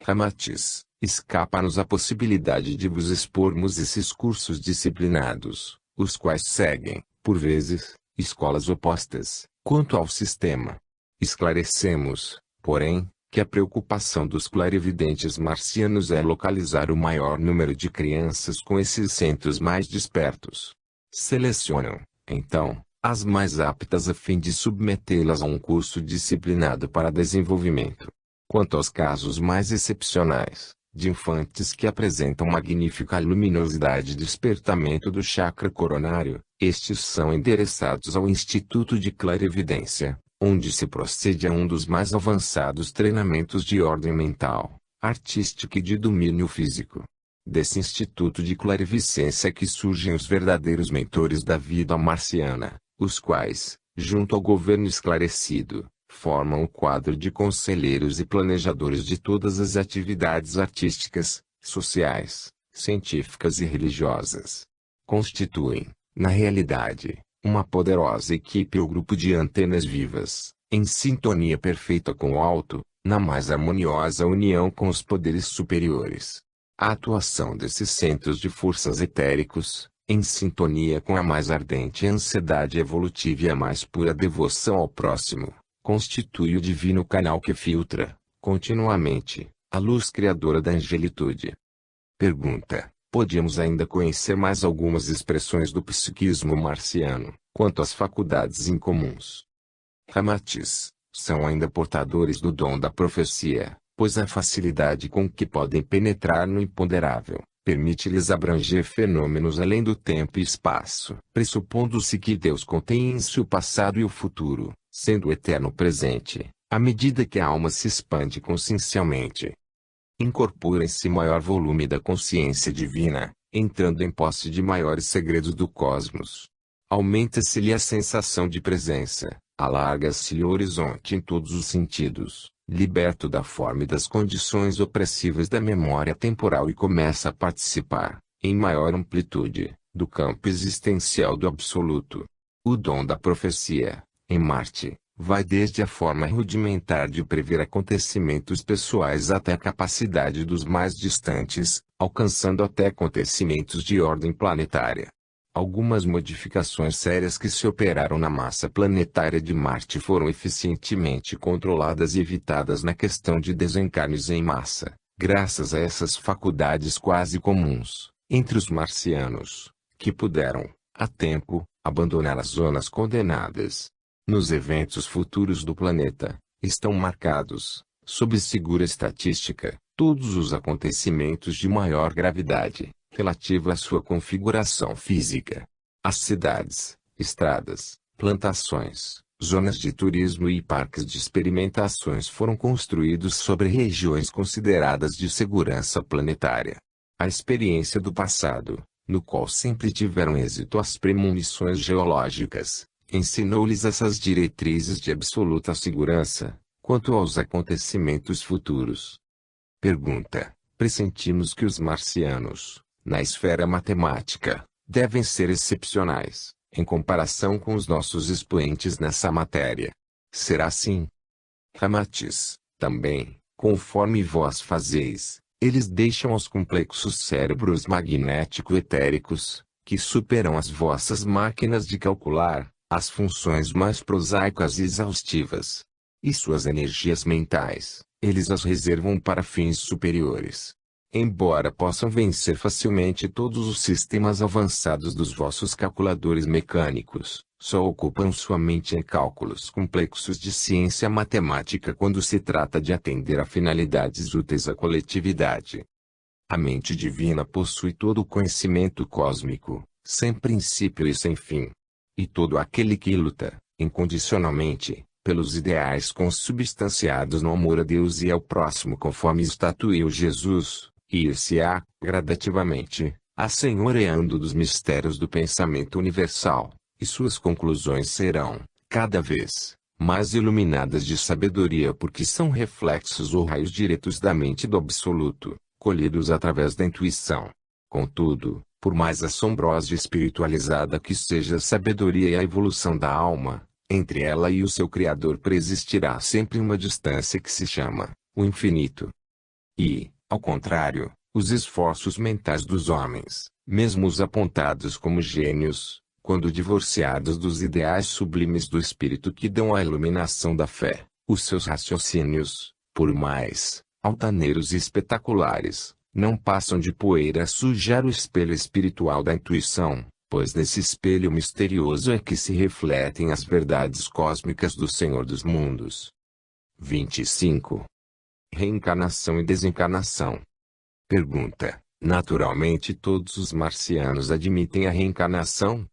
Ramatiz: escapa-nos a possibilidade de vos expormos esses cursos disciplinados, os quais seguem, por vezes, escolas opostas, quanto ao sistema. Esclarecemos, porém, que a preocupação dos clarividentes marcianos é localizar o maior número de crianças com esses centros mais despertos. Selecionam, então, as mais aptas a fim de submetê-las a um curso disciplinado para desenvolvimento. Quanto aos casos mais excepcionais, de infantes que apresentam magnífica luminosidade e despertamento do chakra coronário, estes são endereçados ao Instituto de Clarividência, onde se procede a um dos mais avançados treinamentos de ordem mental, artística e de domínio físico. Desse Instituto de Clarividência é que surgem os verdadeiros mentores da vida marciana, os quais, junto ao governo esclarecido, formam o quadro de conselheiros e planejadores de todas as atividades artísticas, sociais, científicas e religiosas. Constituem, na realidade, uma poderosa equipe ou grupo de antenas vivas, em sintonia perfeita com o alto, na mais harmoniosa união com os poderes superiores. A atuação desses centros de forças etéricos, em sintonia com a mais ardente ansiedade evolutiva e a mais pura devoção ao próximo, constitui o divino canal que filtra, continuamente, a luz criadora da angelitude. Pergunta: podíamos ainda conhecer mais algumas expressões do psiquismo marciano, quanto às faculdades incomuns? Ramatiz: são ainda portadores do dom da profecia, pois a facilidade com que podem penetrar no imponderável, permite-lhes abranger fenômenos além do tempo e espaço, pressupondo-se que Deus contém em si o passado e o futuro, sendo o eterno presente, à medida que a alma se expande consciencialmente. Incorpora-se maior volume da consciência divina, entrando em posse de maiores segredos do cosmos. Aumenta-se-lhe a sensação de presença, alarga-se-lhe o horizonte em todos os sentidos, liberto da forma e das condições opressivas da memória temporal e começa a participar, em maior amplitude, do campo existencial do absoluto. O dom da profecia, em Marte, vai desde a forma rudimentar de prever acontecimentos pessoais até a capacidade dos mais distantes, alcançando até acontecimentos de ordem planetária. Algumas modificações sérias que se operaram na massa planetária de Marte foram eficientemente controladas e evitadas na questão de desencarnes em massa, graças a essas faculdades quase comuns, entre os marcianos, que puderam, a tempo, abandonar as zonas condenadas. Nos eventos futuros do planeta, estão marcados, sob segura estatística, todos os acontecimentos de maior gravidade, relativo à sua configuração física. As cidades, estradas, plantações, zonas de turismo e parques de experimentações foram construídos sobre regiões consideradas de segurança planetária. A experiência do passado, no qual sempre tiveram êxito as premonições geológicas, ensinou-lhes essas diretrizes de absoluta segurança, quanto aos acontecimentos futuros. Pergunta: pressentimos que os marcianos, na esfera matemática, devem ser excepcionais, em comparação com os nossos expoentes nessa matéria. Será assim? Ramatiz: também, conforme vós fazeis, eles deixam aos complexos cérebros magnético-etéricos, que superam as vossas máquinas de calcular, as funções mais prosaicas e exaustivas. E suas energias mentais, eles as reservam para fins superiores. Embora possam vencer facilmente todos os sistemas avançados dos vossos calculadores mecânicos, só ocupam sua mente em cálculos complexos de ciência matemática quando se trata de atender a finalidades úteis à coletividade. A mente divina possui todo o conhecimento cósmico, sem princípio e sem fim. E todo aquele que luta, incondicionalmente, pelos ideais consubstanciados no amor a Deus e ao próximo conforme estatuiu Jesus, ir-se-á, gradativamente, assenhoreando dos mistérios do pensamento universal, e suas conclusões serão, cada vez, mais iluminadas de sabedoria porque são reflexos ou raios diretos da mente do Absoluto, colhidos através da intuição. Contudo, por mais assombrosa e espiritualizada que seja a sabedoria e a evolução da alma, entre ela e o seu Criador preexistirá sempre uma distância que se chama, o infinito. E, ao contrário, os esforços mentais dos homens, mesmo os apontados como gênios, quando divorciados dos ideais sublimes do espírito que dão a iluminação da fé, os seus raciocínios, por mais altaneiros e espetaculares, não passam de poeira a sujar o espelho espiritual da intuição, pois nesse espelho misterioso é que se refletem as verdades cósmicas do Senhor dos Mundos. 25. Reencarnação e desencarnação. Pergunta: naturalmente todos os marcianos admitem a reencarnação?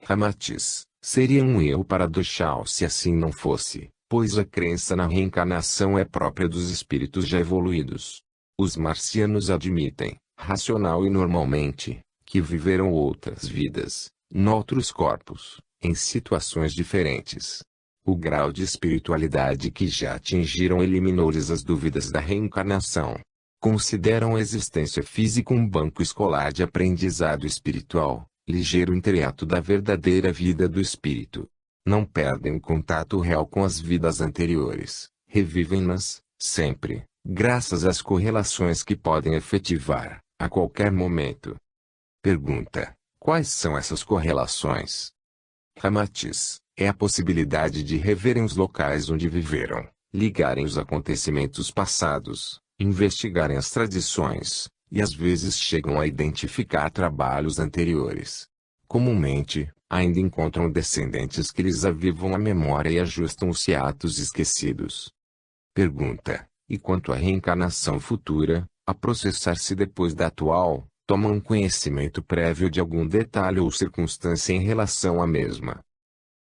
Ramatiz: seria um erro paradoxal se assim não fosse, pois a crença na reencarnação é própria dos espíritos já evoluídos. Os marcianos admitem, racional e normalmente, que viveram outras vidas, noutros corpos, em situações diferentes. O grau de espiritualidade que já atingiram eliminou-lhes as dúvidas da reencarnação. Consideram a existência física um banco escolar de aprendizado espiritual, ligeiro entreato da verdadeira vida do espírito. Não perdem o contato real com as vidas anteriores, revivem-nas, sempre, graças às correlações que podem efetivar, a qualquer momento. Pergunta: quais são essas correlações? Ramatiz: é a possibilidade de reverem os locais onde viveram, ligarem os acontecimentos passados, investigarem as tradições, e às vezes chegam a identificar trabalhos anteriores. Comumente, ainda encontram descendentes que lhes avivam a memória e ajustam os hiatos esquecidos. Pergunta: e quanto à reencarnação futura, a processar-se depois da atual, tomam conhecimento prévio de algum detalhe ou circunstância em relação à mesma?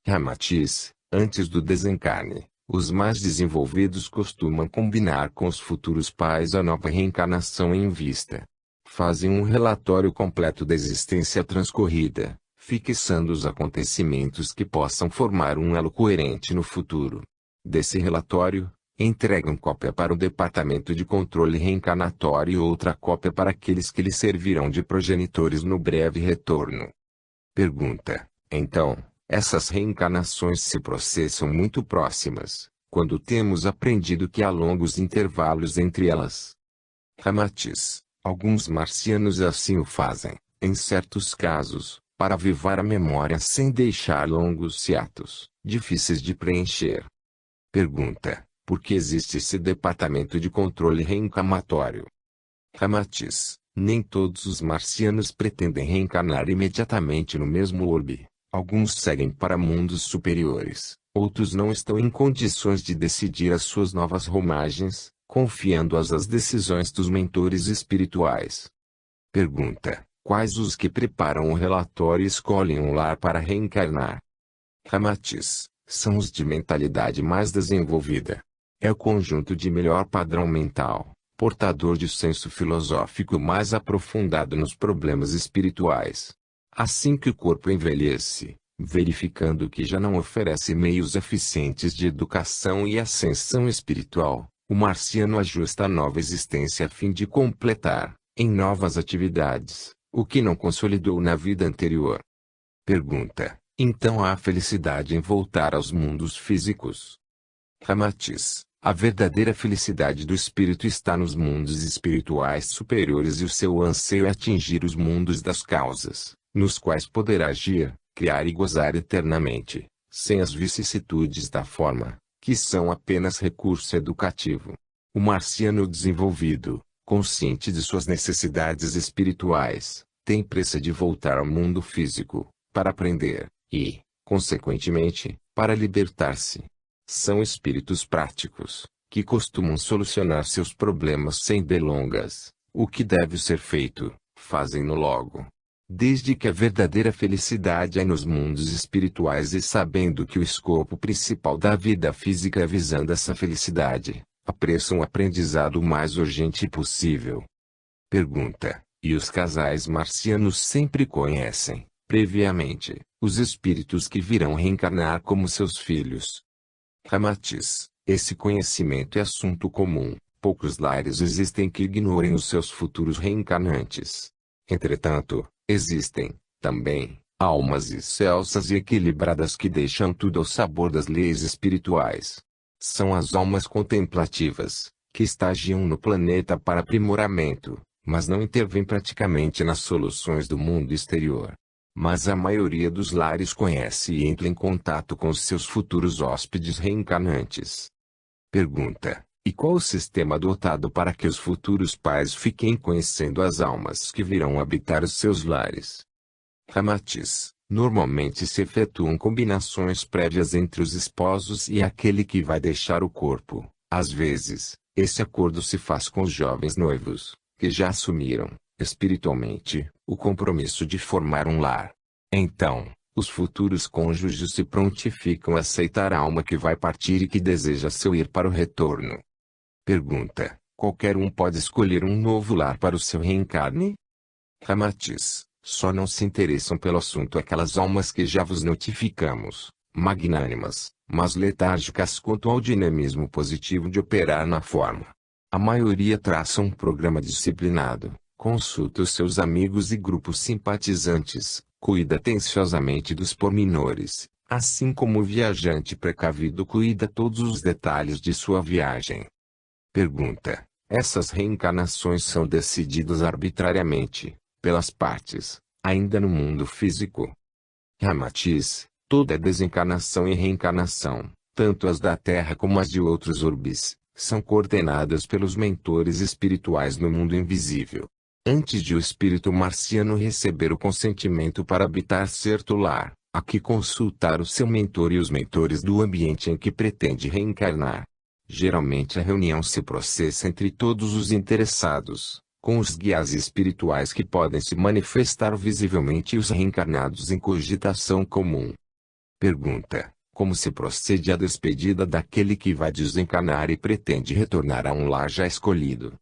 Ramatiz: antes do desencarne, os mais desenvolvidos costumam combinar com os futuros pais a nova reencarnação em vista. Fazem um relatório completo da existência transcorrida, fixando os acontecimentos que possam formar um elo coerente no futuro. Desse relatório, entregam cópia para o Departamento de Controle Reencarnatório e outra cópia para aqueles que lhes servirão de progenitores no breve retorno. Pergunta: então, essas reencarnações se processam muito próximas, quando temos aprendido que há longos intervalos entre elas? Ramatiz: alguns marcianos assim o fazem, em certos casos, para avivar a memória sem deixar longos hiatos, difíceis de preencher. Pergunta: por que existe esse departamento de controle reencarnatório? Ramatiz: nem todos os marcianos pretendem reencarnar imediatamente no mesmo orbe. Alguns seguem para mundos superiores, outros não estão em condições de decidir as suas novas romagens, confiando-as às decisões dos mentores espirituais. Pergunta: quais os que preparam o relatório e escolhem um lar para reencarnar? Ramatiz: são os de mentalidade mais desenvolvida. É o conjunto de melhor padrão mental, portador de senso filosófico mais aprofundado nos problemas espirituais. Assim que o corpo envelhece, verificando que já não oferece meios eficientes de educação e ascensão espiritual, o marciano ajusta a nova existência a fim de completar, em novas atividades, o que não consolidou na vida anterior. Pergunta: então há felicidade em voltar aos mundos físicos? Ramatiz: a verdadeira felicidade do espírito está nos mundos espirituais superiores e o seu anseio é atingir os mundos das causas, nos quais poderá agir, criar e gozar eternamente, sem as vicissitudes da forma, que são apenas recurso educativo. O marciano desenvolvido, consciente de suas necessidades espirituais, tem pressa de voltar ao mundo físico, para aprender, e, consequentemente, para libertar-se. São espíritos práticos, que costumam solucionar seus problemas sem delongas. O que deve ser feito, fazem-no logo. Desde que a verdadeira felicidade é nos mundos espirituais e sabendo que o escopo principal da vida física é visando essa felicidade, apressam o aprendizado o mais urgente possível. Pergunta: e os casais marcianos sempre conhecem, previamente, os espíritos que virão reencarnar como seus filhos? Ramatiz: esse conhecimento é assunto comum. Poucos lares existem que ignorem os seus futuros reencarnantes. Entretanto, existem, também, almas excelsas e equilibradas que deixam tudo ao sabor das leis espirituais. São as almas contemplativas, que estagiam no planeta para aprimoramento, mas não intervêm praticamente nas soluções do mundo exterior. Mas a maioria dos lares conhece e entra em contato com os seus futuros hóspedes reencarnantes. Pergunta: e qual o sistema adotado para que os futuros pais fiquem conhecendo as almas que virão habitar os seus lares? Ramatiz: normalmente se efetuam combinações prévias entre os esposos e aquele que vai deixar o corpo. Às vezes, esse acordo se faz com os jovens noivos, que já assumiram, espiritualmente, o compromisso de formar um lar. Então, os futuros cônjuges se prontificam a aceitar a alma que vai partir e que deseja seu ir para o retorno. Pergunta: qualquer um pode escolher um novo lar para o seu reencarne? Ramatiz: só não se interessam pelo assunto aquelas almas que já vos notificamos, magnânimas, mas letárgicas quanto ao dinamismo positivo de operar na forma. A maioria traça um programa disciplinado, consulta os seus amigos e grupos simpatizantes, cuida atenciosamente dos pormenores, assim como o viajante precavido cuida todos os detalhes de sua viagem. Pergunta: essas reencarnações são decididas arbitrariamente, pelas partes, ainda no mundo físico? Ramatiz: toda desencarnação e reencarnação, tanto as da Terra como as de outros orbes, são coordenadas pelos mentores espirituais no mundo invisível. Antes de o espírito marciano receber o consentimento para habitar certo lar, há que consultar o seu mentor e os mentores do ambiente em que pretende reencarnar. Geralmente a reunião se processa entre todos os interessados, com os guias espirituais que podem se manifestar visivelmente e os reencarnados em cogitação comum. Pergunta: como se procede à despedida daquele que vai desencarnar e pretende retornar a um lar já escolhido?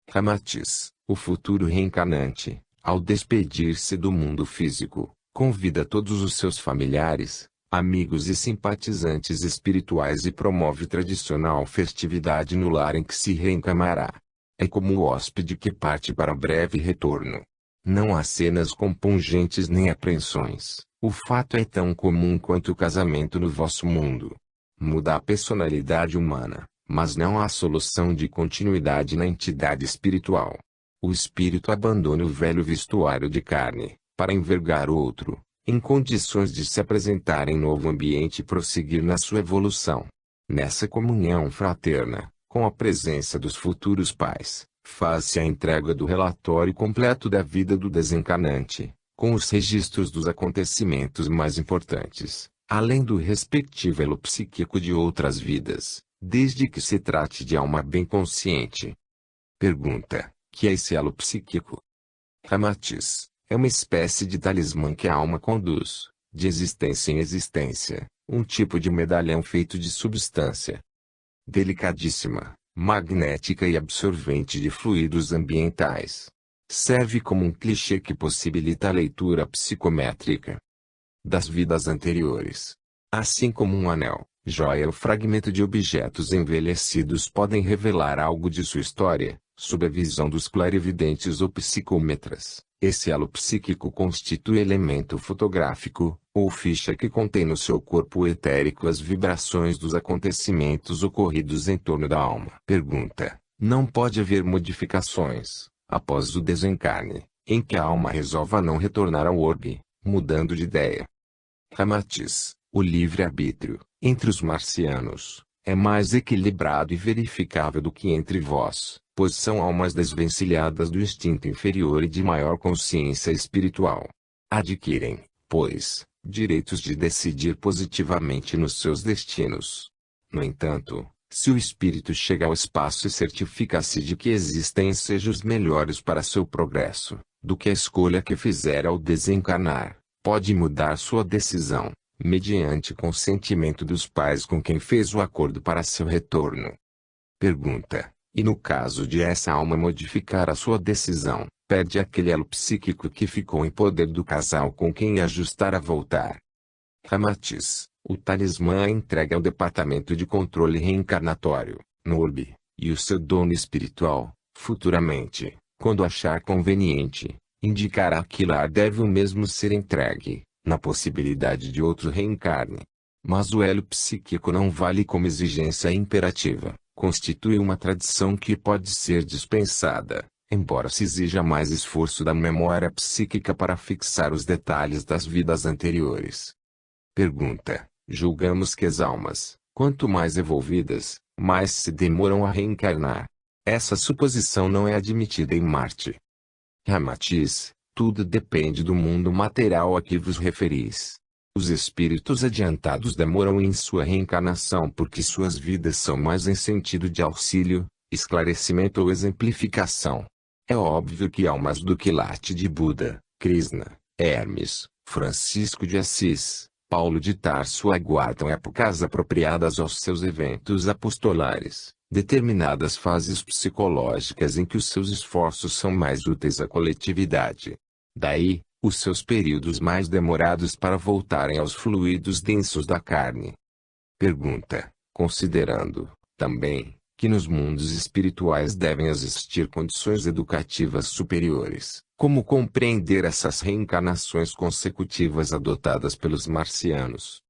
Ramatiz: o futuro reencarnante, ao despedir-se do mundo físico, convida todos os seus familiares, amigos e simpatizantes espirituais e promove tradicional festividade no lar em que se reencarnará. É como o hóspede que parte para breve retorno. Não há cenas compungentes nem apreensões. O fato é tão comum quanto o casamento no vosso mundo. Muda a personalidade humana, mas não há solução de continuidade na entidade espiritual. O espírito abandona o velho vestuário de carne, para envergar outro, em condições de se apresentar em novo ambiente e prosseguir na sua evolução. Nessa comunhão fraterna, com a presença dos futuros pais, faz-se a entrega do relatório completo da vida do desencarnante, com os registros dos acontecimentos mais importantes, além do respectivo elo psíquico de outras vidas, desde que se trate de alma bem consciente. Pergunta: que é esse elo psíquico? Ramatiz: é uma espécie de talismã que a alma conduz, de existência em existência, um tipo de medalhão feito de substância delicadíssima, magnética e absorvente de fluidos ambientais. Serve como um clichê que possibilita a leitura psicométrica das vidas anteriores. Assim como um anel, joia ou fragmento de objetos envelhecidos podem revelar algo de sua história, sob a visão dos clarividentes ou psicometras. Esse elo psíquico constitui elemento fotográfico, ou ficha que contém no seu corpo etérico as vibrações dos acontecimentos ocorridos em torno da alma. Pergunta: não pode haver modificações, após o desencarne, em que a alma resolva não retornar ao orbe, mudando de ideia? Ramatiz: o livre-arbítrio, entre os marcianos, é mais equilibrado e verificável do que entre vós, pois são almas desvencilhadas do instinto inferior e de maior consciência espiritual. Adquirem, pois, direitos de decidir positivamente nos seus destinos. No entanto, se o espírito chega ao espaço e certifica-se de que existem ensejos melhores para seu progresso, do que a escolha que fizer ao desencarnar, pode mudar sua decisão, mediante consentimento dos pais com quem fez o acordo para seu retorno. Pergunta: e no caso de essa alma modificar a sua decisão, perde aquele elo psíquico que ficou em poder do casal com quem ajustar a voltar? Ramatiz: o talismã é entregue ao Departamento de Controle Reencarnatório, NURB, e o seu dono espiritual, futuramente, quando achar conveniente, indicará que lá deve o mesmo ser entregue, na possibilidade de outro reencarne. Mas o elo psíquico não vale como exigência imperativa, constitui uma tradição que pode ser dispensada, embora se exija mais esforço da memória psíquica para fixar os detalhes das vidas anteriores. Pergunta: julgamos que as almas, quanto mais evoluídas, mais se demoram a reencarnar. Essa suposição não é admitida em Marte. Ramatiz: tudo depende do mundo material a que vos referis. Os espíritos adiantados demoram em sua reencarnação porque suas vidas são mais em sentido de auxílio, esclarecimento ou exemplificação. É óbvio que almas do quilate de Buda, Krishna, Hermes, Francisco de Assis, Paulo de Tarso aguardam épocas apropriadas aos seus eventos apostolares, determinadas fases psicológicas em que os seus esforços são mais úteis à coletividade. Daí, os seus períodos mais demorados para voltarem aos fluidos densos da carne. Pergunta: considerando, também, que nos mundos espirituais devem existir condições educativas superiores, como compreender essas reencarnações consecutivas adotadas pelos marcianos?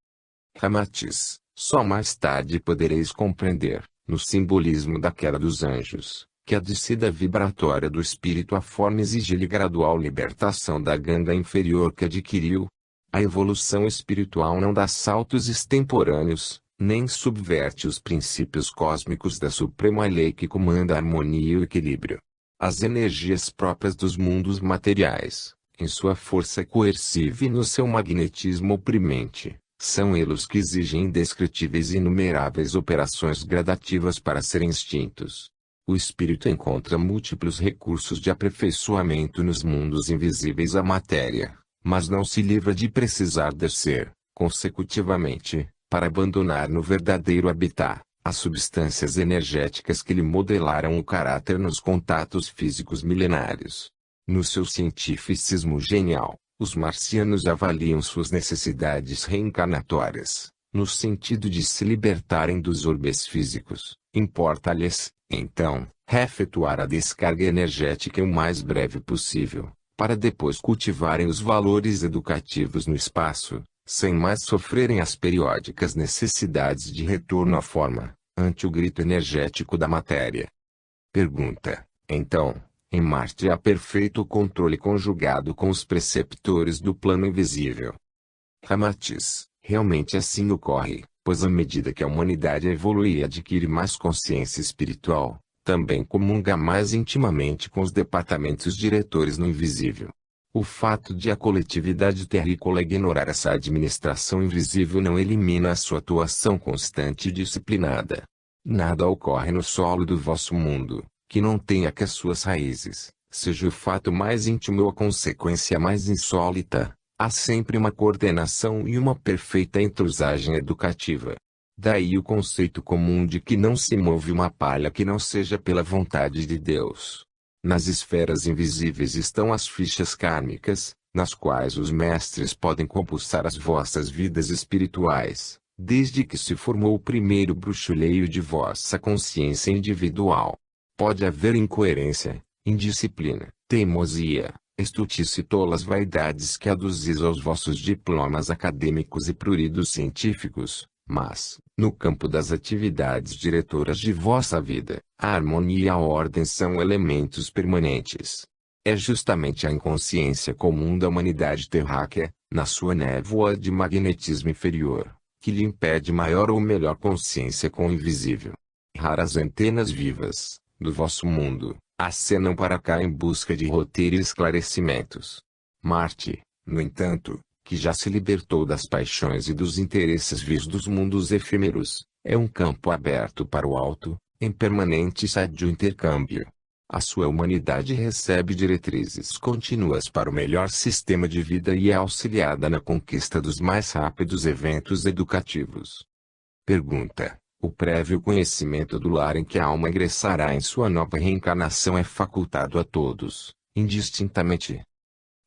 Ramatiz: só mais tarde podereis compreender, no simbolismo da queda dos anjos, que a descida vibratória do espírito à forma exige-lhe gradual libertação da ganga inferior que adquiriu. A evolução espiritual não dá saltos extemporâneos, nem subverte os princípios cósmicos da suprema lei que comanda a harmonia e o equilíbrio. As energias próprias dos mundos materiais, em sua força coerciva e no seu magnetismo oprimente, são elos que exigem indescritíveis e inumeráveis operações gradativas para serem extintos. O espírito encontra múltiplos recursos de aperfeiçoamento nos mundos invisíveis à matéria, mas não se livra de precisar descer, consecutivamente, para abandonar no verdadeiro habitat, as substâncias energéticas que lhe modelaram o caráter nos contatos físicos milenários. No seu cientificismo genial, os marcianos avaliam suas necessidades reencarnatórias, no sentido de se libertarem dos orbes físicos. Importa-lhes, então, efetuar a descarga energética o mais breve possível, para depois cultivarem os valores educativos no espaço, sem mais sofrerem as periódicas necessidades de retorno à forma, ante o grito energético da matéria. Pergunta: então, em Marte há perfeito controle conjugado com os preceptores do plano invisível? Ramatiz: realmente assim ocorre, pois à medida que a humanidade evolui e adquire mais consciência espiritual, também comunga mais intimamente com os departamentos diretores no invisível. O fato de a coletividade terrícola ignorar essa administração invisível não elimina a sua atuação constante e disciplinada. Nada ocorre no solo do vosso mundo, que não tenha que as suas raízes, seja o fato mais íntimo ou a consequência mais insólita, há sempre uma coordenação e uma perfeita entrosagem educativa. Daí o conceito comum de que não se move uma palha que não seja pela vontade de Deus. Nas esferas invisíveis estão as fichas kármicas, nas quais os mestres podem compulsar as vossas vidas espirituais, desde que se formou o primeiro bruxuleio de vossa consciência individual. Pode haver incoerência, indisciplina, teimosia, estultice e tolas vaidades que aduzis aos vossos diplomas acadêmicos e pruridos científicos, mas, no campo das atividades diretoras de vossa vida, a harmonia e a ordem são elementos permanentes. É justamente a inconsciência comum da humanidade terráquea, na sua névoa de magnetismo inferior, que lhe impede maior ou melhor consciência com o invisível. Raras antenas vivas, do vosso mundo, acenam para cá em busca de roteiro e esclarecimentos. Marte, no entanto, que já se libertou das paixões e dos interesses vis dos mundos efêmeros, é um campo aberto para o alto, em permanente e sadio intercâmbio. A sua humanidade recebe diretrizes contínuas para o melhor sistema de vida e é auxiliada na conquista dos mais rápidos eventos educativos. Pergunta: o prévio conhecimento do lar em que a alma ingressará em sua nova reencarnação é facultado a todos, indistintamente?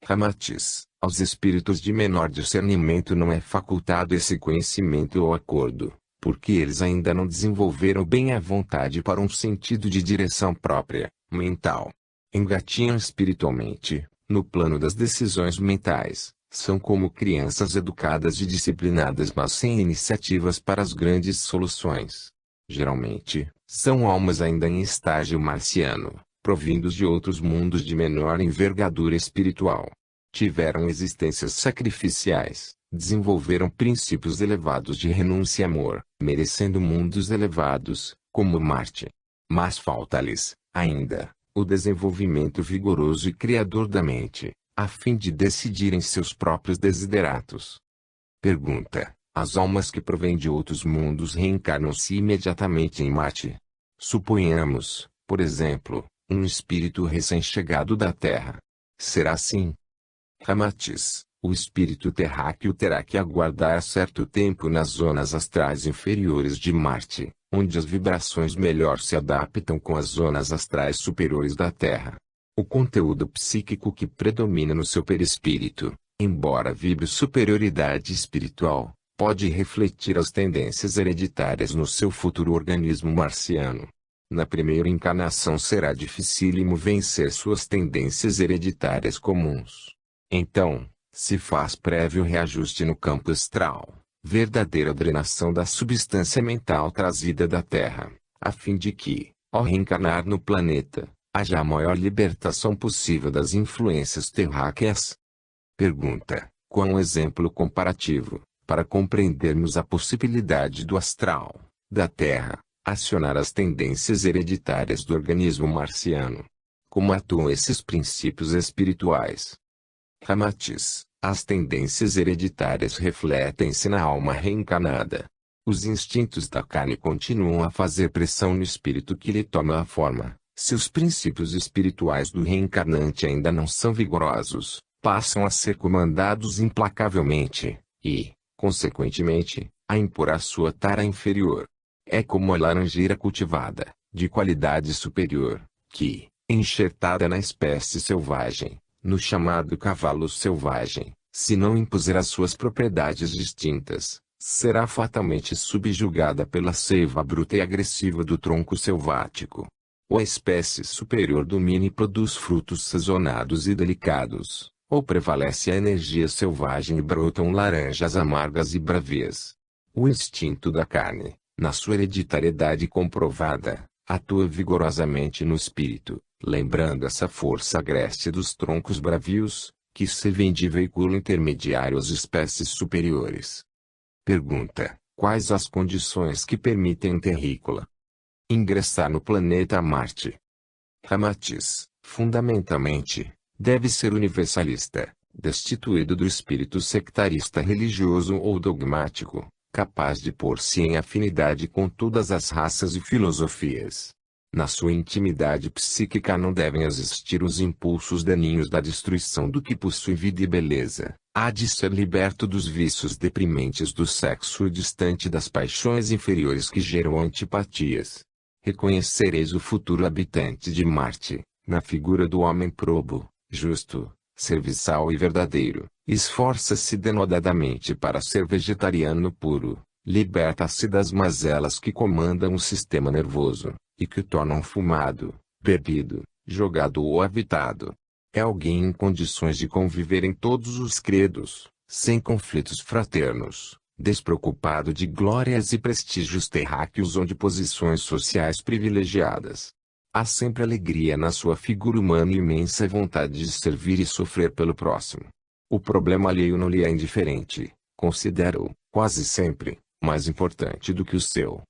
Ramatiz: aos espíritos de menor discernimento não é facultado esse conhecimento ou acordo, porque eles ainda não desenvolveram bem a vontade para um sentido de direção própria, mental. Engatinham espiritualmente, no plano das decisões mentais, são como crianças educadas e disciplinadas mas sem iniciativas para as grandes soluções. Geralmente, são almas ainda em estágio marciano, provindos de outros mundos de menor envergadura espiritual. Tiveram existências sacrificiais, desenvolveram princípios elevados de renúncia e amor, merecendo mundos elevados, como Marte. Mas falta-lhes, ainda, o desenvolvimento vigoroso e criador da mente, a fim de decidirem seus próprios desideratos. Pergunta: as almas que provêm de outros mundos reencarnam-se imediatamente em Marte? Suponhamos, por exemplo, um espírito recém-chegado da Terra. Será assim? Ramatiz: o espírito terráqueo terá que aguardar certo tempo nas zonas astrais inferiores de Marte, onde as vibrações melhor se adaptam com as zonas astrais superiores da Terra. O conteúdo psíquico que predomina no seu perispírito, embora vibre superioridade espiritual, pode refletir as tendências hereditárias no seu futuro organismo marciano. Na primeira encarnação será dificílimo vencer suas tendências hereditárias comuns. Então, se faz prévio reajuste no campo astral, verdadeira drenação da substância mental trazida da Terra, a fim de que, ao reencarnar no planeta, haja a maior libertação possível das influências terráqueas. Pergunta: qual um exemplo comparativo, para compreendermos a possibilidade do astral, da Terra, acionar as tendências hereditárias do organismo marciano? Como atuam esses princípios espirituais? Ramatiz: as tendências hereditárias refletem-se na alma reencarnada. Os instintos da carne continuam a fazer pressão no espírito que lhe toma a forma. Se os princípios espirituais do reencarnante ainda não são vigorosos, passam a ser comandados implacavelmente, e, consequentemente, a impor a sua tara inferior. É como a laranjeira cultivada, de qualidade superior, que, enxertada na espécie selvagem, no chamado cavalo selvagem, se não impuser as suas propriedades distintas, será fatalmente subjugada pela seiva bruta e agressiva do tronco selvático. Ou a espécie superior domina e produz frutos sazonados e delicados, ou prevalece a energia selvagem e brotam laranjas amargas e bravias. O instinto da carne, na sua hereditariedade comprovada, atua vigorosamente no espírito, lembrando essa força agreste dos troncos bravios, que servem de veículo intermediário às espécies superiores. Pergunta: quais as condições que permitem um terrícola ingressar no planeta Marte? Ramatiz: fundamentalmente, deve ser universalista, destituído do espírito sectarista religioso ou dogmático, capaz de pôr-se em afinidade com todas as raças e filosofias. Na sua intimidade psíquica não devem existir os impulsos daninhos da destruição do que possui vida e beleza. Há de ser liberto dos vícios deprimentes do sexo e distante das paixões inferiores que geram antipatias. Reconhecereis o futuro habitante de Marte, na figura do homem probo, justo, serviçal e verdadeiro. Esforça-se denodadamente para ser vegetariano puro, liberta-se das mazelas que comandam o sistema nervoso, e que o tornam fumado, bebido, jogado ou habitado. É alguém em condições de conviver em todos os credos, sem conflitos fraternos, despreocupado de glórias e prestígios terráqueos ou de posições sociais privilegiadas. Há sempre alegria na sua figura humana e imensa vontade de servir e sofrer pelo próximo. O problema alheio não lhe é indiferente, considera-o, quase sempre, mais importante do que o seu.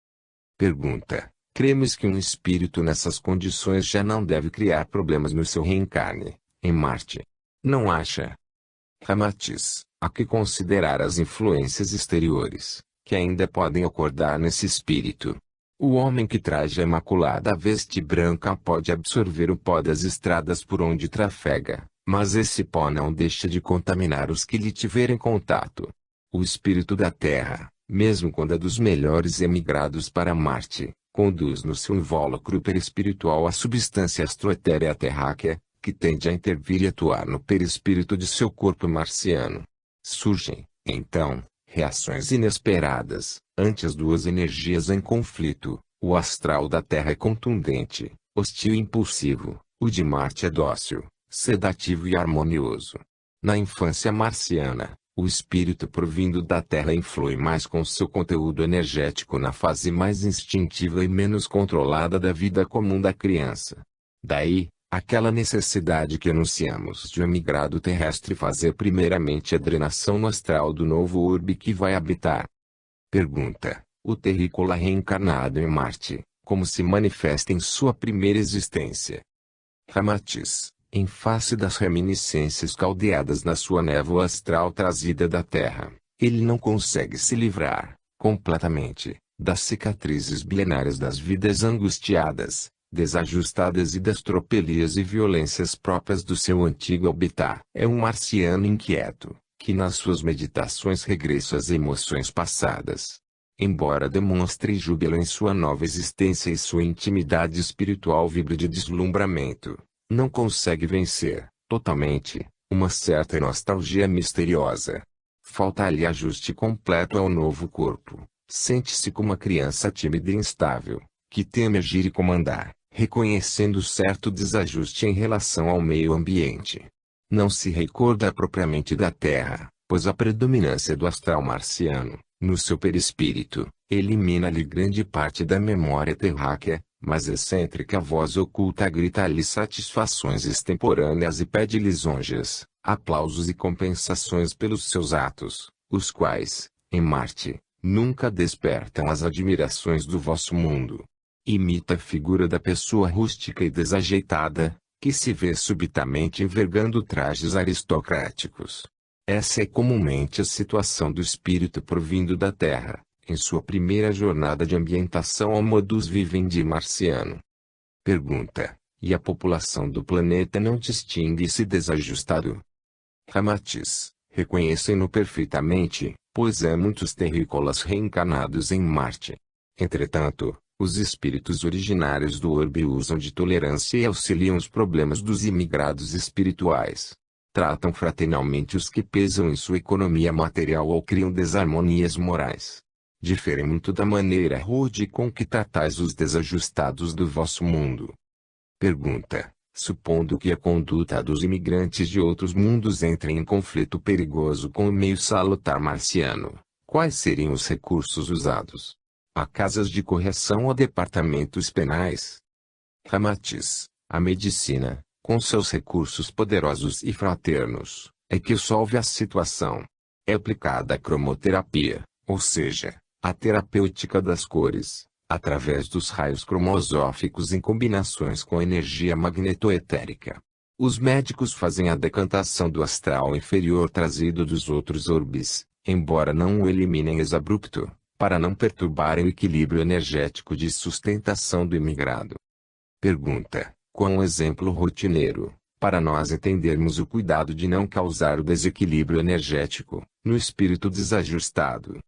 Pergunta: cremos que um espírito nessas condições já não deve criar problemas no seu reencarne, em Marte? Não acha? Ramatiz: há que considerar as influências exteriores, que ainda podem acordar nesse espírito. O homem que traja a imaculada veste branca pode absorver o pó das estradas por onde trafega, mas esse pó não deixa de contaminar os que lhe tiverem contato. O espírito da Terra, mesmo quando é dos melhores emigrados para Marte, conduz no seu invólucro perispiritual a substância astroetérea terráquea, que tende a intervir e atuar no perispírito de seu corpo marciano. Surgem, então, reações inesperadas, ante as duas energias em conflito. O astral da Terra é contundente, hostil e impulsivo, o de Marte é dócil, sedativo e harmonioso. Na infância marciana, o espírito provindo da Terra influi mais com seu conteúdo energético na fase mais instintiva e menos controlada da vida comum da criança. Daí, aquela necessidade que anunciamos de um emigrado terrestre fazer primeiramente a drenação no astral do novo orbe que vai habitar. Pergunta: o terrícola reencarnado em Marte, como se manifesta em sua primeira existência? Ramatiz: em face das reminiscências caldeadas na sua névoa astral trazida da Terra, ele não consegue se livrar, completamente, das cicatrizes bilenárias das vidas angustiadas, desajustadas e das tropelias e violências próprias do seu antigo habitat. É um marciano inquieto, que nas suas meditações regressa às emoções passadas. Embora demonstre júbilo em sua nova existência e sua intimidade espiritual vibre de deslumbramento, não consegue vencer, totalmente, uma certa nostalgia misteriosa. Falta-lhe ajuste completo ao novo corpo. Sente-se como uma criança tímida e instável, que teme agir e comandar, reconhecendo certo desajuste em relação ao meio ambiente. Não se recorda propriamente da Terra, pois a predominância do astral marciano, no seu perispírito, elimina-lhe grande parte da memória terráquea, mas excêntrica voz oculta grita-lhe satisfações extemporâneas e pede lisonjas, aplausos e compensações pelos seus atos, os quais, em Marte, nunca despertam as admirações do vosso mundo. Imita a figura da pessoa rústica e desajeitada, que se vê subitamente envergando trajes aristocráticos. Essa é comumente a situação do espírito provindo da Terra, em sua primeira jornada de ambientação ao modus vivendi marciano. Pergunta: e a população do planeta não distingue-se desajustado? Ramatiz: reconhecem-no perfeitamente, pois há muitos terrícolas reencarnados em Marte. Entretanto, os espíritos originários do orbe usam de tolerância e auxiliam os problemas dos imigrados espirituais. Tratam fraternalmente os que pesam em sua economia material ou criam desarmonias morais. Diferem muito da maneira rude com que tratais os desajustados do vosso mundo. Pergunta: supondo que a conduta dos imigrantes de outros mundos entre em conflito perigoso com o meio salutar marciano, quais seriam os recursos usados? Há casas de correção ou departamentos penais? Ramatiz: a medicina, com seus recursos poderosos e fraternos, é que solve a situação. É aplicada a cromoterapia, ou seja, a terapêutica das cores, através dos raios cromosóficos em combinações com energia magnetoetérica. Os médicos fazem a decantação do astral inferior trazido dos outros orbes, embora não o eliminem ex-abrupto, para não perturbarem o equilíbrio energético de sustentação do imigrado. Pergunta: com um exemplo rotineiro, para nós entendermos o cuidado de não causar o desequilíbrio energético, no espírito desajustado.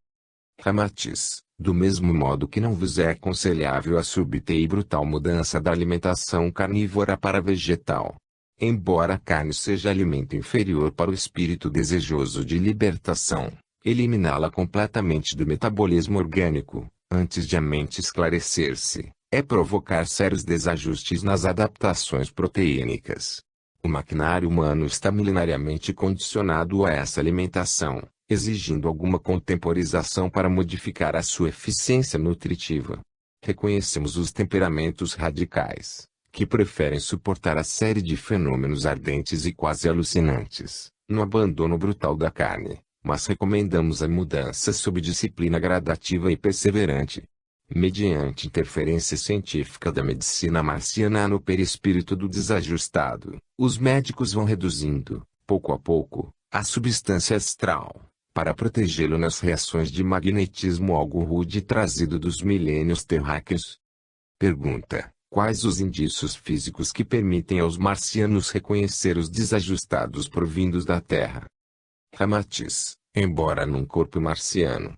Ramatiz: do mesmo modo que não vos é aconselhável a súbita e brutal mudança da alimentação carnívora para vegetal. Embora a carne seja alimento inferior para o espírito desejoso de libertação, eliminá-la completamente do metabolismo orgânico, antes de a mente esclarecer-se, é provocar sérios desajustes nas adaptações proteínicas. O maquinário humano está milenariamente condicionado a essa alimentação, exigindo alguma contemporização para modificar a sua eficiência nutritiva. Reconhecemos os temperamentos radicais, que preferem suportar a série de fenômenos ardentes e quase alucinantes, no abandono brutal da carne, mas recomendamos a mudança sob disciplina gradativa e perseverante. Mediante interferência científica da medicina marciana no perispírito do desajustado, os médicos vão reduzindo, pouco a pouco, a substância astral, para protegê-lo nas reações de magnetismo algo rude trazido dos milênios terráqueos. Pergunta: quais os indícios físicos que permitem aos marcianos reconhecer os desajustados provindos da Terra? Ramatiz: embora num corpo marciano,